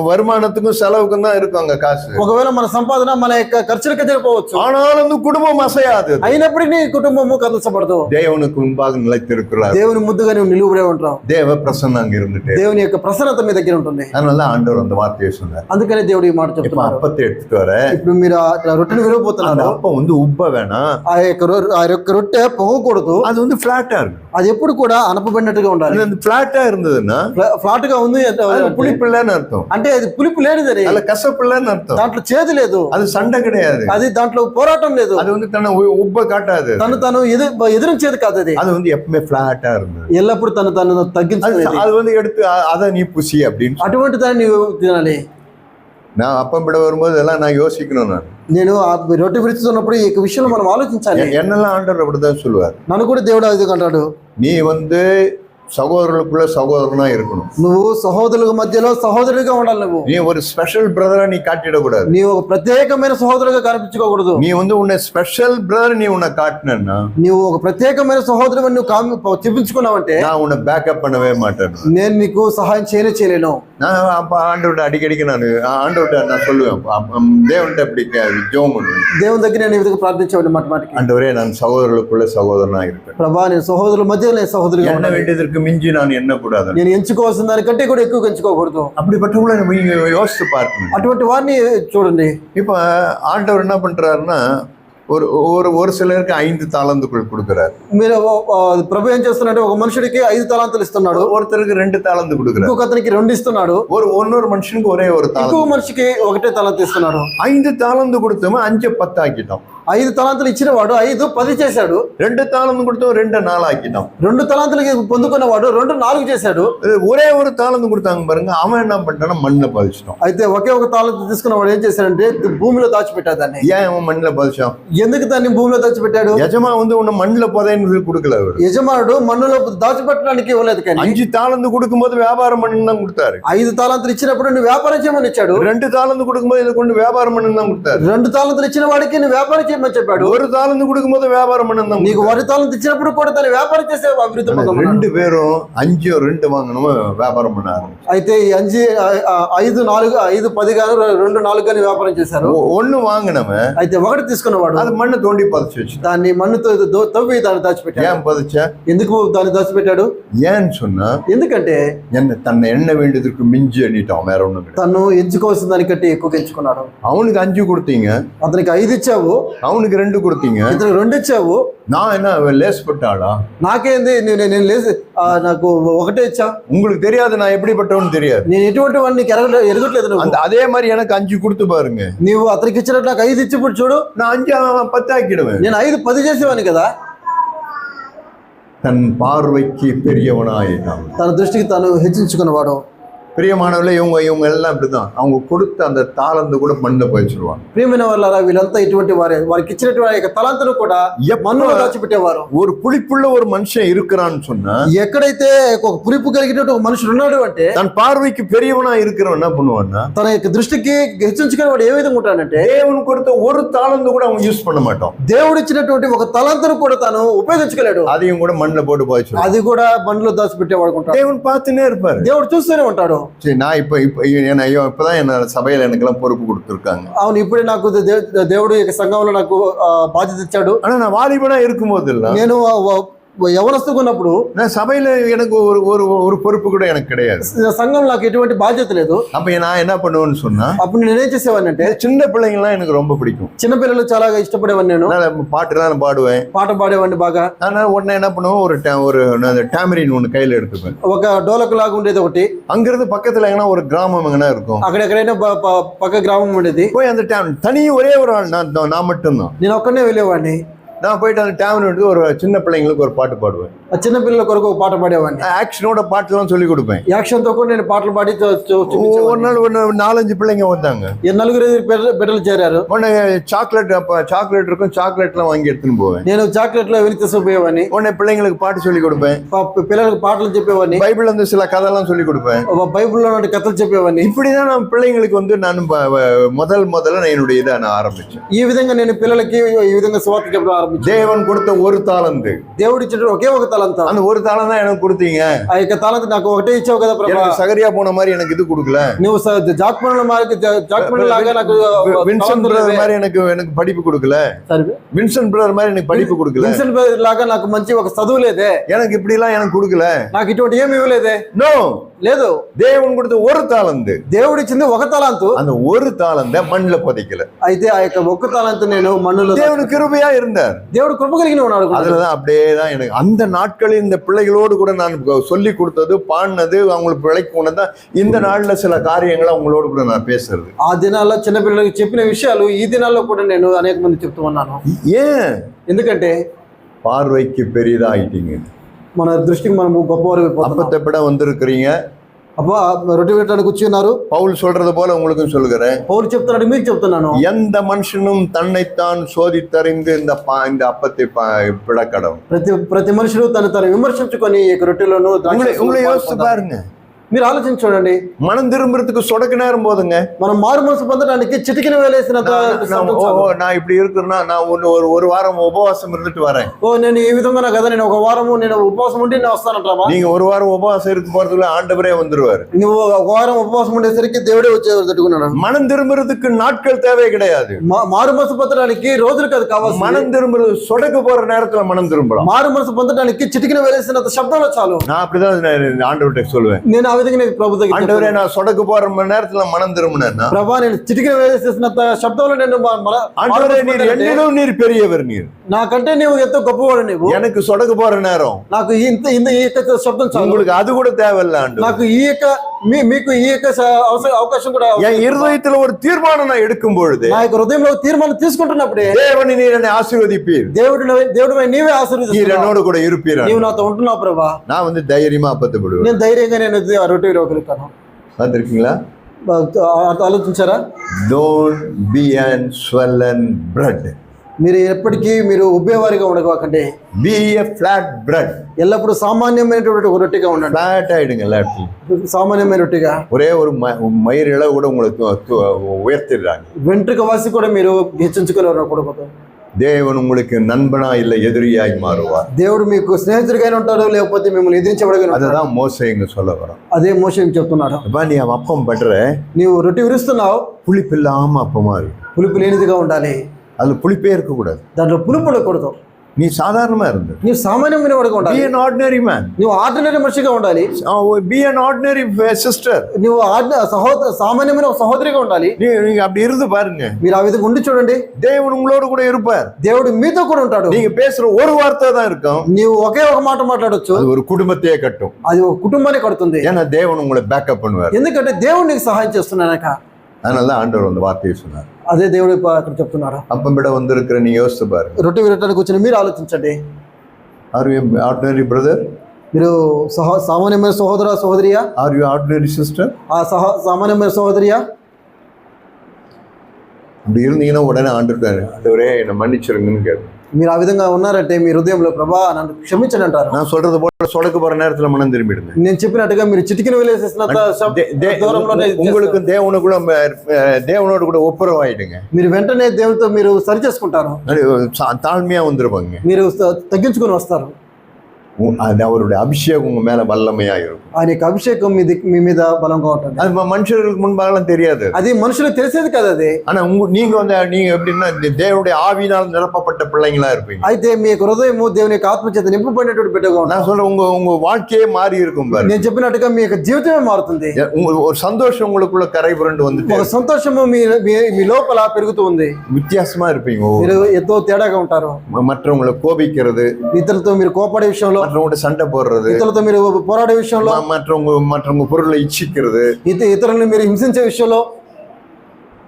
வருமானத்துக்கும் செலவுக்கும் தான் இருக்கும் அங்க காசு. ఒకవేళ మన సంపాదన మన యొక్క ఖర్చులకు జరిపోవచ్చు. ஆனாலும் அந்த குடும்பம் அசையாது. అయినప్పటికీ నీ కుటుంబము కదల్చబడదు. தேவனுக்கு முன்பாக நிலைத்திருக்கிறார். దేవుని ముద్దుగా నువ్వు నిలువుడే ఉంటావు. தேவ பிரசன்னம் அங்க இருந்துட்டு. దేవుని యొక్క ప్రసన్నత మీ దగ్గర ఉంటుంది. அதனால ஆண்டவர் அந்த வார்த்தையை சொன்னார். అందుకనే దేవుడు ఈ మాట చెప్తున్నారు. அப்பத்தை எடுத்துட்டு வர. ఇప్పుడు మీరు రొట్టెని విరవబోతున్నారు. அப்பம் வந்து உப்ப வேணாம். ఆ యొక్క రొట్టె పొంగకూడదు. அது வந்து பிளாட்டா இருக்கும். అది ఎప్పుడు కూడా అనపబడినట్టుగా ఉండాలి. அது பிளாட்டா இருந்ததுன்னா ఫ్లాట్ గా ఉంది புளிப்பில்லைன்னு అర్థం. అంటే అది పులుపు లేనిదని, అలా కసపిల్లని అర్థం. దాంట్లో చేదు లేదు, అది సండ கிடையாது, అది దాంట్లో పోరాటం లేదు, அது வந்து తన ఉబ్బ కాటాது, తను ఎదురించేది కాదు. అది வந்து எப்பவுமே ఫ్లాటా இருந்தது. ఎల్లప్పుడు తను తగ్గించుకునేది. அது வந்து எடுத்து அத நீ புசி அப்படின்னு. అటువంటి దాన్ని నీవు తినాలి. நான் அப்பம் பிட வரும்போது எல்லாம் நான் யோசிக்கணும். నేను రొట్టె విరుస్తున్నప్పుడు ఈ విషయంలో మనం ఆలోచించాలి. என்னெல்லாம் ஆண்டவர் அப்படிதான் சொல்லுவார். నన్ను కూడా దేవుడు అది అంటాడు, நீ வந்து சகோதரர்களுக்குள்ள சகோதரனா இருக்கணும். నువ్వు సహోదరుల మధ్యలో సహోదరుడిగా ఉండాలి. నువ్వు நீ ஒரு ஸ்பெஷல் பிரதரா நீ காட்டிடக்கூடாது. நீ ఒక ప్రత్యేకమైన సహోదరుడిగా కనిపించుకోకూడదు. நீ வந்து உன்னை ஸ்பெஷல் பிரதர் நீ உன்னை காட்டினா, నీవు ఒక ప్రత్యేకమైన సహోదరుడిని నువ్వు చూపించుకున్నావంటే நான் உன்னை பேக்கப் பண்ணவே மாட்டேன். నేను నీకు సహాయం చేయలేను. நான் அப்போ ஆண்டவர்கிட்ட அடிக்கடிக்கு நான் ஆண்டவர்கிட்ட நான் சொல்லுவேன், தேவன்கிட்ட அப்படி ஜெபம் பண்ணுவேன். దేవుని దగ్గర నేను ఈ విధంగా ప్రార్థించేవాడిని మాట మాటికి. ஆண்டவரே, நான் சகோதரர்களுக்குள்ள சகோதரனா இருப்பேன். ప్రభా నేను సహోదరుల మధ్య నేను సహోదరుగా என்ன வேண்டியதற்கு மிஞ்சி நான் எண்ணக்கூடாது. నేను ఎంచుకోవాల్సిన దానికంటే కూడా ఎక్కువగా ఎంచుకోకూడదు. அப்படிப்பட்டவங்களை நீங்க யோசித்து பார்க்கணும். అటువంటి వారిని చూడండి. இப்போ ஆண்டவர் என்ன பண்றாருன்னா, ஒரு சிலருக்கு 5 தாளந்துகள் கொடுக்குறாரு. మీరు ప్రభు ఏం చేస్తున్నాడు, ఒక మనుషుడికి 5 తలాంతులు ఇస్తున్నాడు, ஒருத்தருக்கு 2 தாளந்து கொடுக்குறாரு, ఇంకొక అతనికి 2 ఇస్తున్నాడు, இன்னொரு మనుషునికి ஒரே ஒரு தாளந்து, ఇంకొక మనిషికి ఒకటే తలాంతు ఇస్తున్నాడు. 5 தாளந்து கொடுத்தோம், 5 10 ஆக்கிட்டோம். 5 తలాంతులు ఇచ్చిన వాడు 5 10 చేశాడు. 2 தாளந்து கொடுத்தோம், 2 4 ஆக்கிட்டோம். 2 తలాంతులకి పొందుకున్న వాడు 2 4 చేశాడు. ஒரே ஒரு தாளந்து கொடுத்தாங்க பாருங்க, அவன் என்ன பண்ணிட்டானா மண்ணில் பதிச்சிட்டான். అయితే ఒకే ఒక తాళంతు తీసుకున్న వాడు ఏం చేశాడంటే భూమిలో దాచిపెట్టాడు దాన్ని. ஏன் அவன் மண்ணில் பதிச்சான்? ఎందుకు దాన్ని భూమిలో దాచిపెట్టాడు? యజమా உன்னை மண்ணில் புதைன்னு கொடுக்கல. அவர் యజమానుడు మన్నులో దాచిపెట్టడానికి ఇవ్వలేదు. కానీ 5 தாளந்து கொடுக்கும்போது வியாபாரம் பண்ணு தான் கொடுத்தாரு. 5 తాళంతులు ఇచ్చినప్పుడు నువ్వు వ్యాపారం చేయమని ఇచ్చాడు. 2 தாளந்து கொடுக்கும்போது இதை கொண்டு வியாபாரம் பண்ணு தான் கொடுத்தாரு. 2 తాళంతులు ఇచ్చిన వాడికి నువ్వు వ్యాపారం చేయమని చెప్పాడు. 1 தாளந்து கொடுக்கும்போது வியாபாரம் பண்ணு தான். నీకు 1 తాళంతు ఇచ్చినప్పుడు కూడా దాన్ని వ్యాపారం చేసే అభివృద్ధి పొందమన్నాడు. 2 பேரும் 5 2 வாங்கணும் வியாபாரம் பண்ணாரு. అయితే ఈ 5 4 5 10 గాను 2 4 గాని వ్యాపారం చేశారు. 1 வாங்கினவன் అయితే 1 తీసుకున్నవాడు அது மண்ணை தோண்டி பதிச்சு வச்சு దాన్ని మన్నుతో తవ్వి దాన్ని దాచిపెట్టాడు. ஏன் பதிச்ச? ఎందుకు దాన్ని దాచిపెట్టాడు? ஏன்னு சொன்னா, ఎందుకంటే தன்னை எண்ண வேண்டியதற்கு மிஞ்சி எண்ணிட்டான். வேற ஒண்ணும் கிடையாது. తను ఎంచుకోవాల్సిన దానికంటే ఎక్కువ ఎంచుకున్నాడు. அவனுக்கு 5 கொடுத்தீங்க, అతనికి 5 ఇచ్చావు, அவனுக்கு 2 கொடுத்தீங்க, ఇతనికి 2 ఇచ్చావు. நான் என்ன லேஸ்பட்டாளா? నాకేంది, నేను లేసి నాకు 1 ఇచ్చా. உங்களுக்கு தெரியாது நான் எப்படிப்பட்டவன்னு தெரியாது. నేను ఎటువంటి వాడిని నీకు ఎరగట్లేదు. నువ్వు அதே மாதிரி எனக்கு 5 கொடுத்து பாருங்க. నీవు అతనికి ఇచ్చినట్టు నాకు 5 ఇచ్చి ఇప్పుడు చూడు. நான் 5 10 ஆக்கிடுவேன். నేను 5 10 చేసేవాడిని కదా. தன் பார்வைக்கு பெரியவனாயிட்டான். తన దృష్టికి తాను హెచ్చించుకున్నవాడు. பிரியமானவர்களே, இவங்க எல்லாம் இப்படிதான். அவங்க கொடுத்த அந்த தாளந்து கூட மண்ணை பதிச்சிருவாங்க. ప్రియమైన వాళ్ళారా, వీళ్ళంతా ఇటువంటి వారికి ఇచ్చినటువంటి తలాంతును కూడా మన్నులో దాచిపెట్టేవారు. ஒரு புளிப்புள்ள ஒரு மனுஷன் இருக்கிறான்னு சொன்னா, ఎక్కడైతే ఒక పురిపు కలిగినట్టు ఒక మనుషుడు ఉన్నాడు అంటే, தன் பார்வைக்கு பெரியவனா இருக்கிறவன் என்ன பண்ணுவான்னா, తన యొక్క దృష్టికి హెచ్చించుకునే వాడు ఏ విధంగా ఉంటాడంటే, தேவன் கொடுத்த ஒரு தாளந்து கூட அவன் யூஸ் பண்ண மாட்டான். దేవుడు ఇచ్చినటువంటి ఒక తలాంతును కూడా తాను ఉపయోగించుకోలేడు. அதையும் கூட மண்ணில் போட்டு பதிச்சிருவான். అది కూడా మన్నులో దాచిపెట్టేవాడు ఉంటాడు. தேவன் பார்த்துனே இருப்பாரு. దేవుడు చూస్తూనే ఉంటాడు. சரி, நான் இப்பதான் என்ன சபையில எனக்கெல்லாம் பொறுப்பு கொடுத்துருக்காங்க. అవును, ఇప్పుడే నాకు దేవుడు ఈ సంఘంలో నాకు బాధ్యత ఇచ్చాడు. ஆனா நான் வாலிபனா இருக்கும் போது నేను యవనస్తుగా ఉన్నప్పుడు நான் సభையில எனக்கு ஒரு பொறுப்பு கூட எனக்கு கிடையாது. సంఘంలో నాకు ఎటువంటి బాధ్యత లేదు. அப்ப நான் என்ன பண்ணுவேன்னு சொன்னா, అప్పుడు నేనేం చేసేవాడిని అంటే, சின்ன பிள்ளைங்கலாம் எனக்கு ரொம்ப பிடிக்கும். చిన్నపిల్లలు చాలా ఇష్టపడేవాడిని. నేను பாட்டுலாம் பாடுவேன், పాట పాడేవాడిని బాగా. நான் உடனே என்ன பண்ணுவேன், ஒரு டேமரின் ஒன்று கையில எடுத்துப்பேன். ఒక డోలకు లాగా ఉండేది ఒకటి. அங்கிருந்து பக்கத்துல எங்கன்னா ஒரு கிராமம் எங்கன்னா இருக்கும், అక్కడెక్కడైనా పక్క గ్రామం ఉండేది. போய் அந்த தனி ஒரே ஒரு ஆள் நான் மட்டும்தான். నేను ఒక్కనే వెళ్ళేవాడిని. நான் போயிட்டு அந்த டேமரின் எடுத்து ஒரு சின்ன பிள்ளைங்களுக்கு ஒரு பாட்டு பாடுவேன். ఆ చిన్న పిల్లల కొరకు ఒక పాట పాడేవాడిని. ஆக்ஷனோட பாட்டுலாம் சொல்லி கொடுப்பேன். యాక్షన్ తో కూడా నేను పాటలు పాడి ஒரு நாள் 4-5 பிள்ளைங்க வந்தாங்க. 4 బిడ్డలు చేరారు. உடனே சாக்லேட் இருக்கும், சாக்லேட்லாம் வாங்கி எடுத்துன்னு போவேன். నేను చాక్లెట్లు వెళ్ళి తీసుకుపోయేవాడిని. உடனே பிள்ளைங்களுக்கு பாட்டு சொல்லி கொடுப்பேன். పిల్లలకు పాటలు చెప్పేవాడిని. பைபிள் வந்து சில கதையெல்லாம் சொல்லி கொடுப்பேன். బైబిల్లో ఉన్న కథలు చెప్పేవాడిని. இப்படிதான் நான் பிள்ளைங்களுக்கு வந்து நான் முதல்ல நான் என்னுடைய இதை நான் ஆரம்பிச்சேன். ఈ విధంగా నేను పిల్లలకి ఈ విధంగా సువార్త చెప్పడం ఆరంభించాను. தேவன் கொடுத்த ஒரு தாளந்து, దేవుడు ఇచ్చిన ఒకే ఒక తలంత. அந்த ஒரு தாளம் தான் எனக்கு கொடுத்தீங்க. ఆ యొక్క తలంత నాకు ఒకటే ఇచ్చావు కదా ప్రభు. எனக்கு சகரியா போன மாதிரி எனக்கு இது கொடுக்கல. నువ్వు జాక్పనుల లాగా నాకు வின்சென்ட் பிரதர் மாதிரி எனக்கு படிப்பு கொடுக்கல. வின்சென்ட் பிரதர் மாதிரி எனக்கு படிப்பு கொடுக்கல. విన్సెంట్ బ్రదర్ లాగా నాకు మంచి ఒక చదువు లేదే. எனக்கு இப்படி எல்லாம் எனக்கு கொடுக்கல. నాకు ఇటువంటి ఏమి ఇవ్వలేదే. நோ, లేదు. தேவன் கொடுத்த ஒரு தாளந்து, దేవుడు ఇచ్చింది ఒక తలాంతు. அந்த ஒரு தாளந்த மண்ணில் புதைக்கல. అయితే ఆ యొక్క ఒక్క తలాంతు నేను మన్నులో. தேவனுக்கு கிருபையா இருந்தார். దేవుడు కృప కలిగిన ఉన్నాడు. அதுலதான் அப்படியேதான் எனக்கு அந்த நாட்களில் இந்த பிள்ளைகளோடு கூட நான் சொல்லி கொடுத்தது, பாடினது, அவங்களுக்கு விலைக்கு போனதான் இந்த நாள்ல சில காரியங்களை அவங்களோடு கூட நான் பேசுறது. ఆ దినాల్లో చిన్న పిల్లలకు చెప్పిన విషయాలు ఈ దినాల్లో కూడా నేను అనేక మంది చెప్తూ ఉన్నాను. ஏன்? ఎందుకంటే பார்வைக்கு பெரிதாயிட்டீங்க. మన దృష్టికి మనము గొప్పవారు. அப்பத்தப்பட வந்திருக்கிறீங்க. అబ్బా, రొట్టె పెట్టడానికి కూర్చున్నారు. பவுல் சொல்றது போல உங்களுக்கும் சொல்லுகிறேன். పౌలు చెప్తున్నాడు, మీకు చెప్తున్నాను. எந்த மனுஷனும் தன்னைத்தான் சோதித்தறிந்து இந்த அப்பத்தை பிடக்கடம். ప్రతి మనుషుడు తను విమర్శించుకొని ఈ రొట్టెలను உங்களை யோசிச்சு பாருங்க. మీరు ఆలోచించి చూడండి. மனம் திரும்புறதுக்கு சொடக்கு நேரம் போதுங்க. మనం మారు మనసు పొందడానికి చిటికిన వేలేసినంత శబ్దం చాలు. நான் இப்படி இருக்கிறேன்னா நான் ஒரு వారం ఉపవాసం இருந்துட்டு வரேன். నేను ఈ విధంగా కదా నేను ఒక వారము నేను ఉపవాసం ఉండి నేను వస్తానంటావా? நீங்க ஒரு வாரம் உபவாசம் இருக்க போறதுக்குள்ள ஆண்டவரே வந்துருவாரு. నువ్వు ఒక వారం ఉపవాసం ఉండేసరికి దేవుడే వచ్చేట్టుకున్నాడు. மனம் திரும்புறதுக்கு நாட்கள் தேவை கிடையாது. మారు మనసు పొందడానికి రోజులు కాదు కావాలి. மனம் திரும்புறது சொடக்கு போற நேரத்துல மனம் திரும்பலாம். మారు మనసు పొందడానికి చిటికిన వేలేసినంత శబ్దంలో చాలు. நான் அப்படிதான் ஆண்டவர்கிட்ட சொல்லுவேன். నేను ఆ విధంగా ప్రభు దగ్గర ஆண்டவரே நான் சொடக்கு போற நேரத்துல மனம் திரும்பினேன்னா ప్రభా నేను చిటికిన వేలేసినంత శబ్దంలో నేను ஆண்டவரே நீர் என்னிலும் நீர் பெரியவர், நீர் నాకంటే నీవు ఎంతో గొప్పవాడు. నీవు எனக்கு சொடக்கு போற நேரம் నాకు ఇంత ఈ యొక్క శబ్దం చాలు. உங்களுக்கு அது கூட தேவையில்ல ஆண்டவரே. నాకు ఈ యొక్క మీకు ఈ యొక్క అవకాశం కూడా. என் இருதயத்துல ஒரு தீர்மானம் நான் எடுக்கும் பொழுது నా యొక్క హృదయంలో తీర్మానం తీసుకుంటున్నప్పుడే தேவனே நீர் என்னை ஆசீர்வதிப்பீர். దేవుడు నీవే நீர் ఆశీర్వదిస్తున్నావు. என்னோட கூட இருப்பீர். నీవు నాతో ఉంటున్నావు ప్రభా. நான் தைரியமா அப்பத்தப்படுவேன். నేను ధైర్యంగా నేను రొట్టె విరవగలుగుతాను. பார்த்திருக்கீங்களா? ఆలోచించారా? Don't be an swollen bread. మీరు ఎప్పటికీ మీరు ఉబ్బేవారిగా ఉండకండి. Be a flat bread. ఎల్లప్పుడూ సామాన్యమైనటువంటి ఒక రొట్టెగా ఉండండి. Flat ஆயிடுங்க எல்லாத்தையும். సామాన్యమైన రొట్టెగా. ஒரே ஒரு மயிர் இளவு கூட உங்களுக்கு உயர்த்திடுறாங்க. వెంట్రుక వాసి కూడా మీరు హెచ్చించుకుని ఉండకూడదు. தேவன் உங்களுக்கு நண்பனா இல்ல எதிரியாய் மாறுவார். దేవుడు మీకు స్నేహితుడిగా ఉంటాడు, లేకపోతే మిమ్మల్ని ఎదిరించబడగా. அதுதான் மோசே இங்க சொல்ல வரோம். అదే మోషే చెప్తున్నాడు. அப்ப நீ அப்பம் பண்ற, నీవు రొట్టె విరుస్తున్నావు, புளிப்பு இல்லாம அப்பமா இருக்கு. పులుపు లేనిదిగా ఉండాలి. அதுல புளிப்பே இருக்க கூடாது. దాంట్లో పులుపు ఉండకూడదు. நீ சாதாரணமா இருந்து, నీవు సామాన్యమైన వాడిగా ఉండాలి. be an ordinary man. నువ్వు ఆర్డినరీ మనిషిగా ఉండాలి. be an ordinary sister. నువ్వు సామాన్యమైన సహోదరిగా ఉండాలి. நீங்க அப்படி இருந்து பாருங்க. మీరు ఆ విధంగా ఉండి చూడండి. தேவன் உங்களோட கூட இருப்பார். దేవుడు మీతో కూడా ఉంటాడు. நீங்க பேசுற ஒரு வார்த்தை தான் இருக்கும். నీవు ఒకే ఒక మాట మాట్లాడొచ్చు, அது ஒரு குடும்பத்தையே கட்டும். అది ఒక కుటుంబాన్ని కడుతుంది. ஏன்னா தேவன் உங்களை பேக்கப் பண்ணுவார். ఎందుకంటే దేవుడు నీకు సహాయం చేస్తున్నానక. அதனால தான் ஆண்டவர் அந்த வார்த்தையை சொன்னார். అదే దేవుడు అక్కడ చెప్తున్నారు. அப்பம் விட வந்திருக்கிற நீ யோசிச்சு பாருங்க. రొట్టె విరటానికి వచ్చిన మీరు ఆలోచించండి. Are you ordinary brother? మీరు సామాన్యమైన సహోదర సహోదరియా? Are you ordinary sister? ఆ సామాన్యమైన సహోదరియా? அப்படி இருந்தீங்கன்னா உடனே ஆண்டவரே என்னை மன்னிச்சிருங்கன்னு கேட்கும். మీరు ఆ విధంగా ఉన్నారంటే మీ హృదయంలో ప్రభా నన్ను క్షమించండి అంటారు. நான் சொல்றது போல சொடக்கு போற நேரத்துல மனம் திரும்பிடுங்க. నేను చెప్పినట్టుగా మీరు చిటికిన వేలేసేసినంత దూరంలోనే உங்களுக்கு தேவனோடு கூட ஒப்புரவாயிடுங்க. మీరు వెంటనే దేవునితో మీరు సరి చేసుకుంటారు. தாழ்மையா வந்துருவாங்க. మీరు తగ్గించుకొని వస్తారు. அது அவருடைய அபிஷேகம் உங்க மேல வல்லமையா இருக்கும். ఆయన యొక్క అభిషేకం మీ మీద బలంగా ఉంటుంది. அது மனுஷர்களுக்கு முன்பாகலாம் தெரியாது. అది మనుషులకు తెలిసేది కదా. అది ஆனா நீங்க எப்படின்னா தேவனுடைய ஆவியினால் நிரப்பப்பட்ட பிள்ளைங்களா இருப்பீங்க. అయితే మీ హృదయము దేవుని యొక్క ఆత్మ చేత నింపబడినటువంటి బిడ్డగా ఉంటుంది. நான் சொல்றேன் உங்க வாழ்க்கையே மாறி இருக்கும் பாருங்க. నేను చెప్పినట్టుగా మీ యొక్క జీవితమే మారుతుంది. ஒரு சந்தோஷம் உங்களுக்குள்ள கரை புரண்டு வந்து ఒక సంతోషము మీ లోపల పెరుగుతూ ఉంది. வித்தியாசமா இருப்பீங்க. మీరు ఎంతో తేడాగా ఉంటారు. மற்றவங்களை கோபிக்கிறது, ఇతరులతో మీరు కోపడే విషయంలో, மற்றவங்க சண்டை போடுறது, ఇతరులతో మీరు పోరాడే విషయంలో, மற்றவங்க பொருளை இச்சிக்கிறது, ఇతరులను మీరు హింసించే విషయంలో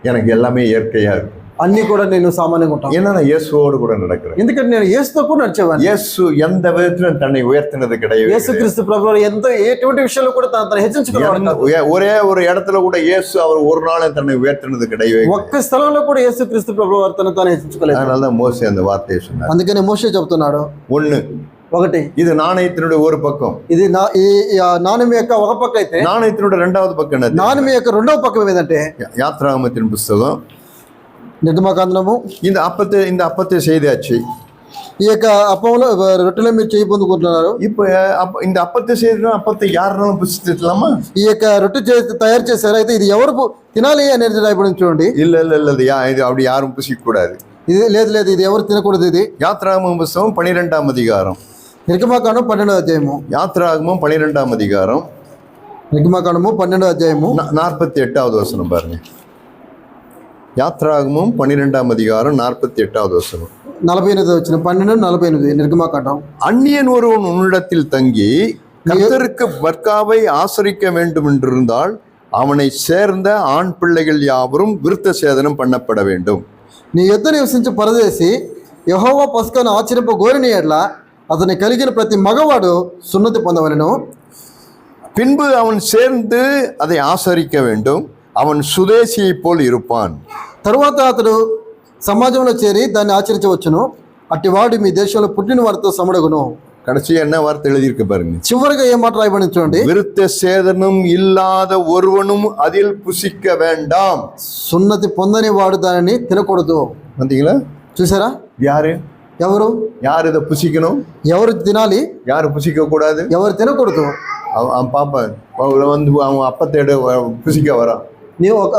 எனக்கு எல்லாமே இயற்கையா இருக்கு. అన్ని కూడా నేను సామాన్యంగా ఉంటాను. ஏன்னா நான் இயேசுவோடு கூட நடக்கிறேன். ఎందుకంటే నేను యేసుతో కూడా నడిచేవాడిని. இயேசு எந்த விதத்திலும் தன்னை உயர்த்தினது கிடையாது. యేసుక్రీస్తు ప్రభువు ఎటువంటి విషయాల్లో కూడా తన హెచ్చించుకున్నాడు. ஒரே ஒரு இடத்துல கூட இயேசு அவர் ஒரு நாளும் தன்னை உயர்த்தினது கிடையாது. ఒక్క స్థలంలో కూడా యేసుక్రీస్తు ప్రభువు తను హెచ్చించుకోలేదు. அதனால தான் மோசே அந்த வார்த்தையை சொன்னார். అందుకనే మోషే చెప్తున్నాడు, ఒకటి இது நாணயத்தினுடைய ஒரு பக்கம், ఇది నాణ్యం యొక్క ఒక పక్క అయితే நாணயத்தினுடைய இரண்டாவது பக்கம் என்ன? నాణ్యం యొక్క రెండవ పక్కం ఏదంటే யாத்ராகமத்தின் புஸ்தகம் నిర్గమకాండము. இந்த அப்பத்தை செய்தாச்சு. ఈ యొక్క అప్పంలో రొట్టెలో మీరు చేయి పొందుకుంటున్నారు. இப்போ இந்த அப்பத்தை செய்யறதுனா அப்பத்தை யாருனாலும் புசித்துலாமா? ఈ యొక్క రొట్టె తయారు చేశారు, అయితే ఇది ఎవరు తినాలి అనేది రాయబడింది చూడండి. இல்ல இது அப்படி யாரும் புசிக்க கூடாது. ఇది లేదు ఇది ఎవరు తినకూడదు. ఇది யாத்ராகமம் புஸ்தகம் 12ஆம் அதிகாரம். నిర్గమకాండం 12వ అధ్యాయము. யாத்ராகமம் 12ஆம் அதிகாரம், నిర్గమకాండము 12వ అధ్యాయము 48வது வசனம் பாருங்க. யாத்ராகமம் 12ஆம் அதிகாரம் 48வது வசனம். 48வது வசனம். 12:48 నిర్గమకాండం. அந்நியன் ஒருவன் உன்னிடத்தில் தங்கி கர்த்தருக்கு பர்காவை ஆசரிக்க வேண்டும் என்றிருந்தால் அவனை சேர்ந்த ஆண் பிள்ளைகள் யாவரும் விருத்த சேதனம் பண்ணப்பட வேண்டும். నీ యొద్ద నివసించే పరదేశి యెహోవా పస్కాను ఆచరింప గోరిన ఎడ్ల అతని కలిగిన ప్రతి మగవాడు సున్నతి పొందవలెను. பின்பு அவன் சேர்ந்து அதை ஆசரிக்க வேண்டும். அவன் சுதேசியை போல் இருப்பான். తరువాత అతడు సమాజంలో చేరి దాన్ని ఆచరించవచ్చును. అట్టి వాడు మీ దేశంలో పుట్టిన వారితో సమడగును. கடைசியா என்ன வார்த்தை எழுதியிருக்கு பாருங்க. చివరిగా ఏ మాట రాయబడింది చూడండి. விருத்த சேதனம் இல்லாத ஒருவனும் அதில் புசிக்க வேண்டாம். సున్నతి పొందని వాడు దానిని తినకూడదు. பாத்தீங்களா? చూసారా? யாரு ఎవరు இதை புசிக்கணும், ఎవరు తినాలి, யாரு புசிக்க கூடாது? ఎవరు తినకూడదు. அவன் பாப்பான் வந்து அவன் அப்பத்தை புசிக்க வரான். నీవు ఒక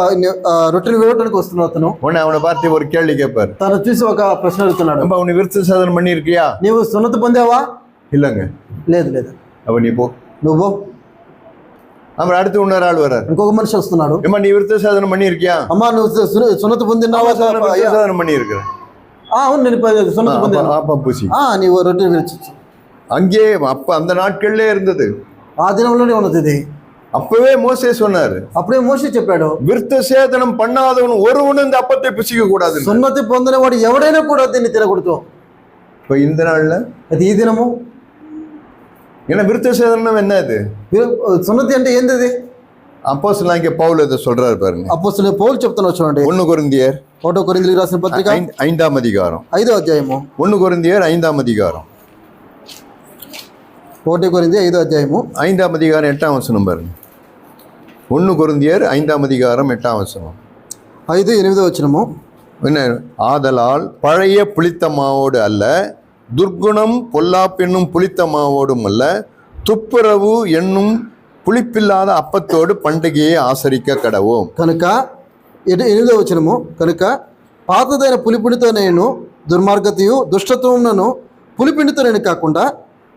రొట్టెలు వేయడానికి వస్తున్నావు. అతను உடனே அவனை பார்த்து ஒரு கேள்வி கேட்பாரு. తను చూసి ఒక ప్రశ్న అడుగుతున్నాడు. நம்ம அவனை விருத்த சேதனம் பண்ணி இருக்கியா? నీవు సున్నతి పొందావా? இல்லங்க. లేదు లేదు. அப்ப நீ போ. నువ్వు அப்புறம் அடுத்து இன்னொரு ஆள் வர்றாரு. ఇంకొక మనిషి వస్తున్నాడు. ஏமா நீ விருத்த சேதனம் பண்ணி இருக்கியா? అమ్మా నువ్వు సున్నతి పొందినావా? சேதனம் பண்ணி இருக்கிற. అవును నేను సున్నతి పొందాను. அப்ப புசி. నీవు రొట్టెలు విరచచ్చు. அங்கே அப்ப அந்த நாட்கள்ல இருந்தது. ఆ దినంలోనే ఉన్నది ఇది. அப்பவே மோசே சொன்னாரு. అప్పుడే మోషే చెప్పాడు, விருத்த சேதனம் பண்ணாதவன் ஒருவனும் இந்த அப்பத்தை புசிக்க கூடாது. సున్నతి పొందిన వాడు ఎవడైనా కూడా దీన్ని తినకూడదు. இப்ப இந்த நாள்ல అది ఈ దినము. ஏன்னா விருத்த சேதனம் என்ன அது? సున్నతి అంటే ఏంది? அப்போஸ்தலனாகிய பவுல் இதை சொல்றாரு பாருங்க. అపోస్తలుడైన పౌలు చెప్తున్నాడు చూడండి. 1 கொரிந்தியர் 1 కొరింథీయులకు రాసిన పత్రిక 5వ అధికారం 5వ అధ్యాయము. 1 கொரிந்தியர் 5వ అధికారం 1 కొరింథీ 5వ అధ్యాయము 5వ அதிகாரம் 8వ வசனம் பாருங்க. 1 கொரிந்தியர் 5వ அதிகாரம் 8వ வசனம் 5, 8వ వచనము. என்ன? ஆதலால் பழைய புளித்த மாவோடு அல்ல, துர்க்குணம் பொல்லாப்பென்னும் புளித்த மாவோடும் அல்ல, துப்புரவு என்னும் పులిపిల్లాద అప్పతోడు పండుగയെ ఆచరిక కడవు. కనుక 8వ వచనము, కనుక పాతదైన పులిపిండితో నేను దుర్మార్గతయు దుష్టత్వమును పులిపిండితో నేను కాకుండా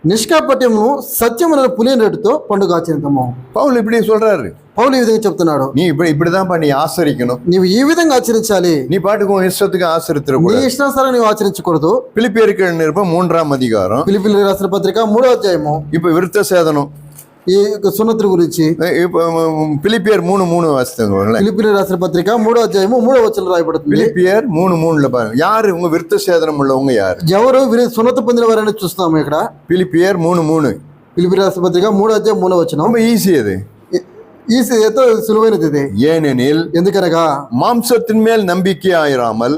నిష్కాపట్యమును సత్యమును పులియని రెట్టుతో పండుగ ఆచరిద్దాము. పౌలు இப்படி சொல்றாரு. పౌలు ఈ విధంగా చెప్తున్నాడు. நீ இப்படிதான் நீ ఆచరించணும். నీవు ఈ విధంగా ఆచరించాలి. நீ பாட்டுக்கு உன் இஷ்டத்துக்கு ஆசரித்திரக்கூடாது. నీ ఇష్టానుసారం నీవు ఆచరించకూడదు. பிலிப்பியருக்கு நிருபம் 3వ அதிகாரம் ఫిలిప్పీయులకు రాసిన పత్రిక 3వ అధ్యాయము. இப்ப விருத்த சேதனம் ఈ సున్నతి గురించి பிலிப்பியர் 3:3 வாசித்தவங்க. ఫిలిప్పీయులకు రాసిన పత్రిక 3వ అధ్యాయము 3వ వచనం రాయబడుతుంది. பிலிப்பியர் 3:3 பாருங்க. யாரு உங்க விருத்த சேதனம் உள்ளவங்க? யாரு? ఎవరు సున్నతి పొందిన వారని చూస్తాము ఇక్కడ. பிலிப்பியர் 3:3 ఫిలిప్పీయులకు రాసిన పత్రిక 3వ అధ్యాయం 3వ వచనం. ரொம்ப ஈஸி அது. ఎంతో సులువైనది ఇది. ஏனெனில் ఎందుకనగా மாம்சத்தின் மேல் நம்பிக்கையாயிராமல்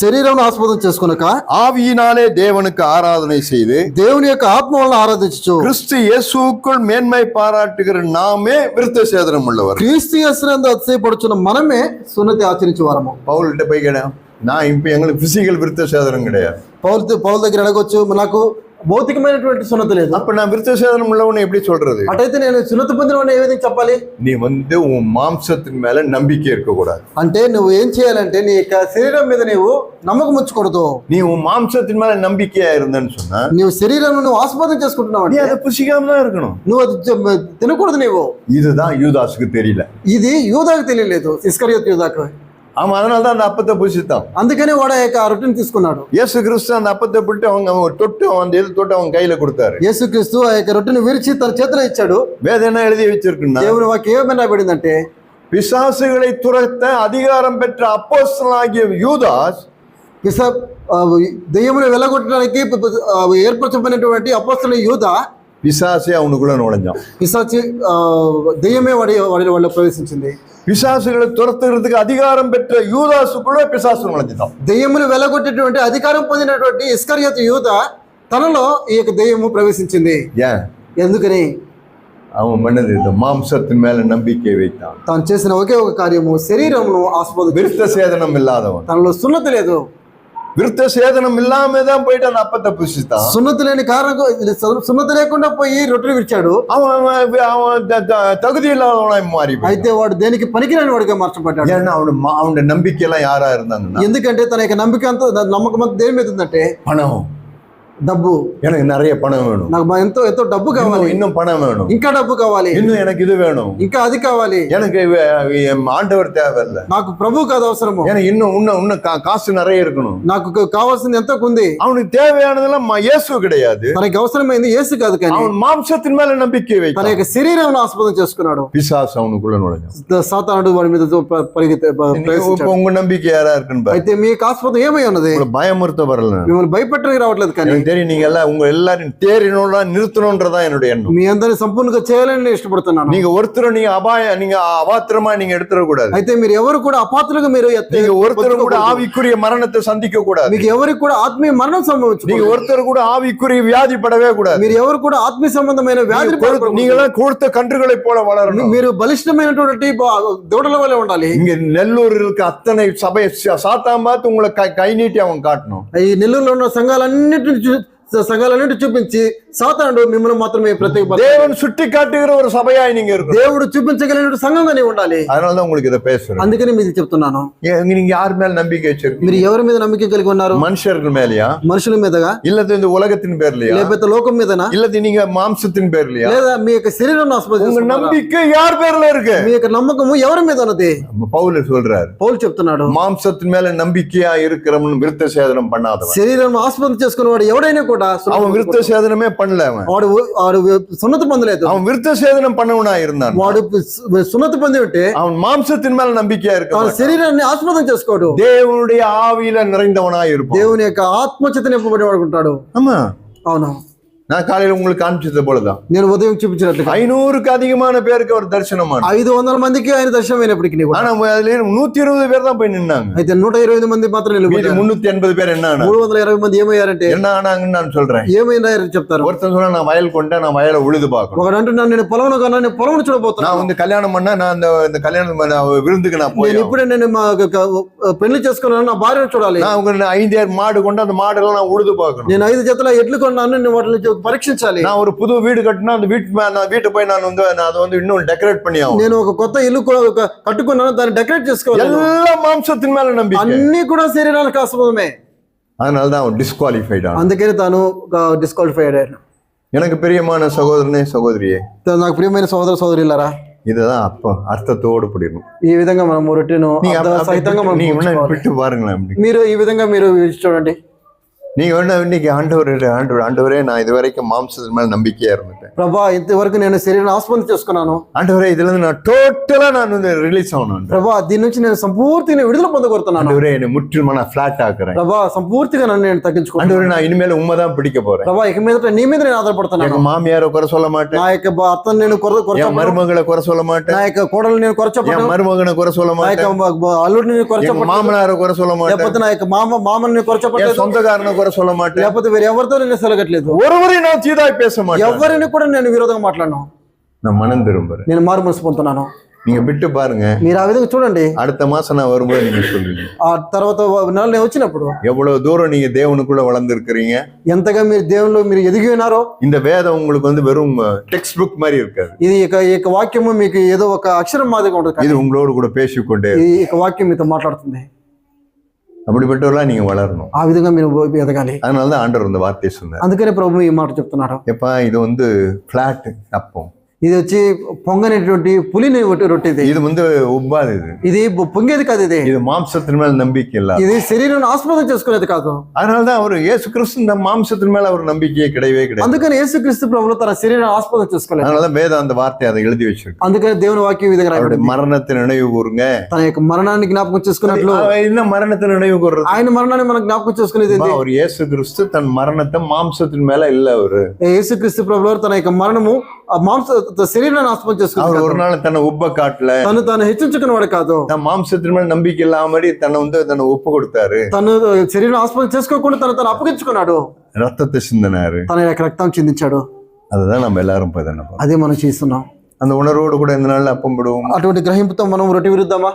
శరీరం ఆస్పదం చేసుకునక ஆவியினாலே தேவனுக்கு ஆராதனை செய்து దేవుని యొక్క ఆత్మ వలన ఆరాధించు கிறிஸ்து இயேசுவுக்குள் மேன்மை பாராட்டுகிற நாமே விருத்த சேதனம் உள்ளவர். క్రీస్తు యేసునందు అతిశయపడుచున్న మనమే సున్నతి ఆచరించే వారము. பவுல்கிட்ட போய் கேட்டேன், நான் இப்ப எங்களுக்கு பிசிக்கல் விருத்த சேதனம் கிடையாது. పౌలు దగ్గర అడగొచ్చు, నాకు భౌతికమైనటువంటి సున్నతి లేదు. அப்ப நான் விருத்த சேதனம் உள்ளவனை எப்படி சொல்றது? అటైతే నేను సున్నతి పొందిన వాడిని ఏ విధంగా చెప్పాలి? நீ உன் மாம்சத்தின் மேல நம்பிக்கை இருக்க கூடாது. అంటే నువ్వు ఏం చేయాలంటే నీ యొక్క శరీరం మీద నీవు నమ్మకం ఉంచకూడదు. நீ உன் மாம்சத்தின் மேல நம்பிக்கையா இருந்தேன்னு சொன்னா నీవు శరీరం నువ్వు ఆస్పదం చేసుకుంటున్నావు. நீ அதை புசிக்காம தான் இருக்கணும். నువ్వు అది తినకూడదు. నీవు இதுதான் யூதாசுக்கு தெரியல. ఇది యూదాకు తెలియలేదు, ఇస్కరియోతు యూదాకు. அவன் அதனாலதான் அந்த அப்பத்தை புசித்தான். అందుకనే వాడు ఆ యొక్క రొట్టెని తీసుకున్నాడు. இயேசு கிறிஸ்து அந்த அப்பத்தை விட்டு அவங்க தொட்டு அந்த எது தொட்டு அவன் கையில கொடுத்தாரு. యేసుక్రీస్తు ఆ యొక్క రొట్టెని విరిచి తన చేతిలో ఇచ్చాడు. வேதம் என்ன எழுதி வச்சிருக்குன்னா, దేవుని వాక్యం ఏమని రాయబడిందంటే, பிசாசுகளை துரத்த அதிகாரம் பெற்ற அப்போஸ்தலனாகிய யூதாஸ் దెయ్యమును వెలగొట్టడానికి ఏర్పరచబడినటువంటి అపోస్తలుడైన యూదా பிசாசே அவனுக்குள்ள நுழைஞ்சான். పిశాచి దెయ్యమే వాళ్ళ ప్రవేశించింది. பிசாசுகளை துரத்துறதுக்கு அதிகாரம் பெற்ற யூதாசுக்குள்ள பிசாசு நுழைஞ்சுதான். దెయ్యమును వెలగొట్టేటువంటి అధికారం పొందినటువంటి ఇస్కరియోతు యూదా తనలో ఈ యొక్క దెయ్యము ప్రవేశించింది. ஏன்? ఎందుకని? அவன் பண்ணது இந்த மாம்சத்தின் மேல நம்பிக்கை வைத்தான். తాను చేసిన ఒకే ఒక కార్యము శరీరమును ఆస్పద. விருத்த சேதனம் இல்லாதவன், తనలో సున్నతి లేదు. விருத்த சேதனம் இல்லாம தான் போயிட்டு அந்த அப்பத்தை புசித்தான். సున్నతి లేని కారణం, సున్నతి లేకుండా పోయి రొట్టెలు విరిచాడు. அவன் தகுதி இல்லாதவனாய் மாறி. అయితే వాడు దేనికి పనికిరాని వాడిగా మార్చబడ్డాడు. ஏன்னா அவனோட நம்பிக்கை எல்லாம் யாரா இருந்தாங்கன்னா, ఎందుకంటే తన యొక్క నమ్మకం అంతా నమ్మకం అంతా దేని మీద ఉందంటే, பணம். డబ్బు. எனக்கு நிறைய பணம் வேணும், నాకు ఎంతో ఎంతో డబ్బు కావాలి, இன்னும் பணம் வேணும், ఇంకా డబ్బు కావాలి, இன்னும் எனக்கு இது வேணும், ఇంకా అది కావాలి, எனக்கு ஆண்டவர் தேவையில்லை, నాకు ప్రభు కాదు అవసరము, எனக்கு இன்னும் காசு நிறைய இருக்கணும், నాకు కావాల్సింది ఎంతో ఉంది. அவனுக்கு தேவையானதெல்லாம் இயேசு கிடையாது. తనకి అవసరమైంది యేసు కాదు, కానీ அவன் மாம்சத்தின் மேல நம்பிக்கை வைத்தான். తన యొక్క శరీరం ఆస్పదం చేసుకున్నాడు. பிசாசு அவனுக்குள்ள நுழைஞ்சான். సాతానుడు వాడి మీద உங்க நம்பிக்கை யாரா இருக்குன்னு பாரு. అయితే మీ ఆస్పదం ఏమై ఉన్నది? பயமுறுத்த வரல, మిమ్మల్ని భయపెట్టడానికి రావట్లేదు, కానీ எனக்கு தெரியும் நீங்க எல்லாம் உங்க எல்லாரும் தேறினோட நிறுத்தணும்ன்றதா என்னுடைய எண்ணம். మీ అందరిని సంపూర్ణంగా చేయాలని నేను ఇష్టపడుతున్నాను. நீங்க ஒருத்தரும் நீங்க அபாத்திரமா நீங்க எடுத்துடக்கூடாது. అయితే మీరు ఎవరు కూడా అపాత్రులుగా మీరు நீங்க ஒருத்தரும் கூட ஆவிக்குரிய மரணத்தை சந்திக்க கூடாது. మీకు ఎవరికి కూడా ఆత్మీయ మరణం సంభవించదు. நீங்க ஒருத்தர் கூட ஆவிக்குரிய வியாதி படவே கூடாது. మీరు ఎవరు కూడా ఆత్మీయ సంబంధమైన వ్యాధి நீங்க எல்லாம் கொடுத்த கன்றுகளை போல வளரணும். మీరు బలిష్టమైనటువంటి దూడల వలె ఉండాలి. இங்க నెల్లూరు இருக்க అత్తனை సభ సాతాన్ பார்த்து உங்களை கை நீட்டி அவன் காட்டணும். ఈ నెల్లూరులో ఉన్న సంఘాలన్నింటి చూపించి సాతానుడు మిమ్మల్ని మాత్రమే ప్రత్యేక தேவன் சுட்டி காட்டுகிற ஒரு சபையாய் நீங்க இருக்கணும். దేవుడు చూపించగలిగిన సంఘంగా నీవు ఉండాలి. அதனாலதான் உங்களுக்கு இதை பேசுறேன். అందుకని మీకు చెప్తున్నాను. நீங்க யார் மேல நம்பிக்கை வச்சிருக்கீங்க? మీరు ఎవరి మీద నమ్మకం కలిగి ఉన్నారు? மனுஷர்கள் மேலயா? మనుషుల మీదగా? இல்லது இந்த உலகத்தின் பேர்லயா? లేకపోతే లోకం మీదనా? இல்லது நீங்க மாம்சத்தின் பேர்லயா? లేదా మీ యొక్క శరీరం உங்க நம்பிக்கை யார் பேர்ல இருக்கு? మీ యొక్క నమ్మకము ఎవరి మీద ఉన్నది? பவுல் சொல்றாரு. పౌలు చెప్తున్నాడు, மாம்சத்தின் மேல நம்பிக்கையா இருக்கிறவன் விருத்த சேதனம் பண்ணாதவன். శరీరం ఆస్పదం చేసుకునేవాడు ఎవడైనా కూడా அவன் விருத்த சேதனமே பண்ணல. వాడు సున్నతి పొందలేదు. அவன் விருத்த சேதனம் பண்ணவனா இருந்தான். వాడు సున్నతి పొంది ఉంటే அவன் மாம்சத்தின் மேல நம்பிக்கையா இருக்கான். శరీరాన్ని ఆస్పదం చేసుకోడు. தேவனுடைய ஆவியில நிறைந்தவனா இருப்பான். దేవుని యొక్క ఆత్మచేత నింపబడి వాడుకుంటాడు. ஆமா, అవును. நான் காலையில உங்களுக்கு காமிச்சது போலதான். నేను ఉదయం చూపించినట్లుగా 500க்கு அதிகமான பேருக்கு அவர் தரிசனமான 500 మందికి ఆయన దర్శనం అయినప్పటికీ ஆனா அதுல 120 பேர் தான் போய் நின்னாங்க. అయితే 125 మంది మాత్రం నిలబడ్డారు. 380 பேர் என்ன ஆனாங்க? 320 మంది ఏమయ్యారంటే என்ன ఆనాங்கன்னு நான் சொல்றேன். ఏమైనారని చెప్తారు. ஒருத்தன் சொன்னா நான் வயல் கொண்டேன், நான் வயலை உழுது பார்க்கணும். ఒకడు అంటున్నాను నేను పొలంలో కన్నా నేను పొలం చూడబోతున్నాను. நான் வந்து கல்யாணம் பண்ணா நான் இந்த கல்யாணம் விருந்துக்கு நான் போய் నేను ఇప్పుడే నేను పెళ్లి చేసుకున్నాను, నా భార్యను చూడాలి. நான் உங்க 5 மாடு கொண்டு அந்த மாடெல்லாம் நான் உழுது பார்க்கணும். నేను 5 జతల ఎడ్లు కొన్నాను, నేను వాటిని పరీక్షించాలి. நான் ஒரு புது வீடு கட்டினா அந்த வீட்டு போய் நான் வந்து அதை வந்து இன்னும் டெக்கரேட் பண்ணி ஆகும். నేను ఒక కొత్త ఇల్లు కట్టుకున్నాను, దాన్ని డెకరేట్ చేసుకోవాలి. எல்லா மாம்சத்தின் மேல நம்பிக்கை, అన్ని కూడా శరీరానికి ఆస్పదమే. அதனால தான் அவன் டிஸ்குவாலிஃபைட் ஆனான். అందుకని తాను డిస్క్వాలిఫైడ్ అయ్యాడు. எனக்கு பிரியமான சகோதரனே சகோதரியே, నాకు ప్రియమైన సోదర సోదరులారా, இதுதான் அப்ப அர்த்தத்தோடு புரியணும். ఈ విధంగా మనం రొట్టెను సహితంగా விட்டு பாருங்களேன். మీరు ఈ విధంగా మీరు చూడండి. நீங்க வேணா இன்னைக்கு ஆண்டவரே நான் இது வரைக்கும் மாம்சத்தின் மேல நம்பிக்கையா இருந்துட்டேன். ప్రభా, ఇంతవరకు నేను శరీరాన్ని ఆస్పదం చేసుకున్నాను. ஆண்டவரே இதுல இருந்து நான் டோட்டலா நான் வந்து ரிலீஸ் ஆகணும். ప్రభా, దీని నుంచి నేను సంపూర్తిగా విడుదల పొందగోరుతున్నాను. ஆண்டவரே என்னை முற்றிலுமா நான் ஃபிளாட் ஆக்குறேன். ప్రభా, సంపూర్తిగా నన్ను నేను తగ్గించుకుంటాను. ஆண்டவரே நான் இனிமேல் உண்மைதான் பிடிக்க போறேன். ప్రభా, ఇక మీద నీ మీద నేను ఆధారపడుతున్నాను. எங்க மாமியாரை குறை சொல்ல மாட்டேன். నా యొక్క భర్తను నేను என் மருமகளை குறை சொல்ல மாட்டேன். నా యొక్క కోడలు నేను కొరచపడను. என் மருமகனை குறை சொல்ல నా மாட்டேன். యొక్క అల్లుడిని నేను కొరచపడను. மாமனாரை குறை சொல்ல மாட்டேன். లేకపోతే నా యొక్క మామని నేను కొరచపడలేదు. சொந்தக்காரனை குறை சொல்ல மாட்டேன். లేకపోతే వేరే ఎవరితో నేను సెలగట్లేదు. ஒருவரை நான் தீதாய் பேச மாட்டேன். ఎవరిని కూడా నేను విరోధంగా మాట్లాడను. நான் மனம் திரும்புறேன். నేను మారు మనసు పొందుతున్నాను. நீங்க விட்டு பாருங்க. మీరు ఆ విధంగా చూడండి. அடுத்த மாசம் நான் வரும்போது நீங்க சொல்லுவீங்க. ఆ తర్వాత నెల నేను వచ్చినప్పుడు எவ்வளவு தூரம் நீங்க தேவனுக்குள்ள வளர்ந்துருக்கிறீங்க, ఎంతగా మీరు దేవునిలో మీరు ఎదిగి ఉన్నారో. இந்த வேதம் உங்களுக்கு வந்து வெறும் டெக்ஸ்ட் புக் மாதிரி இருக்காது. ఇది ఇక వాక్యము మీకు ఏదో ఒక అక్షరం మాదిరిగా ఉంటుంది. இது உங்களோடு கூட பேசிக்கொண்டே ఈ వాక్యం మీతో మాట్లాడుతుంది. அப்படிப்பட்டவர்களா நீங்க வளரணும். ఆ విధంగా మీరు ఎదగాలి. அதனாலதான் ஆண்டவர் இந்த வார்த்தையை சொன்னார். అందుకనే ప్రభు ఈ మాట చెప్తున్నారు. எப்பா இது வந்து பிளாட் அப்பம், ఇది వచ్చి పొంగనేటువంటి పులిని రొట్టె. இது வந்து உப்பாது. ఇది పొంగేది కాదు. இது மாம்சத்தின் மேல நம்பிக்கை இல்ல. ఇది శరీరాన్ని ఆస్పదం చేసుకునేది కాదు. அதனாலதான் அவர் இயேசு கிறிஸ்து இந்த மாம்சத்தின் மேல அவர் நம்பிக்கையே கிடையவே கிடையாது. అందుకని యేసుక్రీస్తు ప్రభువు తన శరీరాన్ని ఆస్పదం చేసుకోలేదు. அதனாலதான் வேதம் அந்த வார்த்தையை அதை எழுதி வச்சிருக்கு. అందుకని దేవుని వాక్యం ఈ విధంగా రాయబడింది. மரணத்தை நினைவு கூறுங்க. తన యొక్క మరణాన్ని జ్ఞాపకం చేసుకున్నట్లు என்ன மரணத்தை நினைவு கூறுறது? ఆయన మరణాన్ని మనం జ్ఞాపకం చేసుకునేది. அவர் இயேசு கிறிஸ்து தன் மரணத்தை மாம்சத்தின் மேல இல்ல. அவரு యేసుక్రీస్తు ప్రభువు తన యొక్క మరణము మాంస శరీరాన్ని ఆస్పదం చేసుకున్నాడు. அவர் ஒரு நாள் தன்னை உப்ப காட்டல, తను హెచ్చించుకున్నవాడు కాదు. தன் மாம்சத்தின் மேல நம்பிக்கை இல்லாமடி தன்னை ஒப்பு கொடுத்தாரு. తను శరీరం ఆస్పదం చేసుకోకుండా తను అప్పగించుకున్నాడు. ரத்தத்தை சிந்தினாரு, తన యొక్క రక్తం చిందించాడు. அதுதான் நம்ம எல்லாரும் போய் தானே అదే మనం చేస్తున్నాం. அந்த உணர்வோடு கூட இந்த நாள்ல அப்பம் விடுவோம். అటువంటి గ్రహింపుతో మనం రొట్టె విరుద్దామా?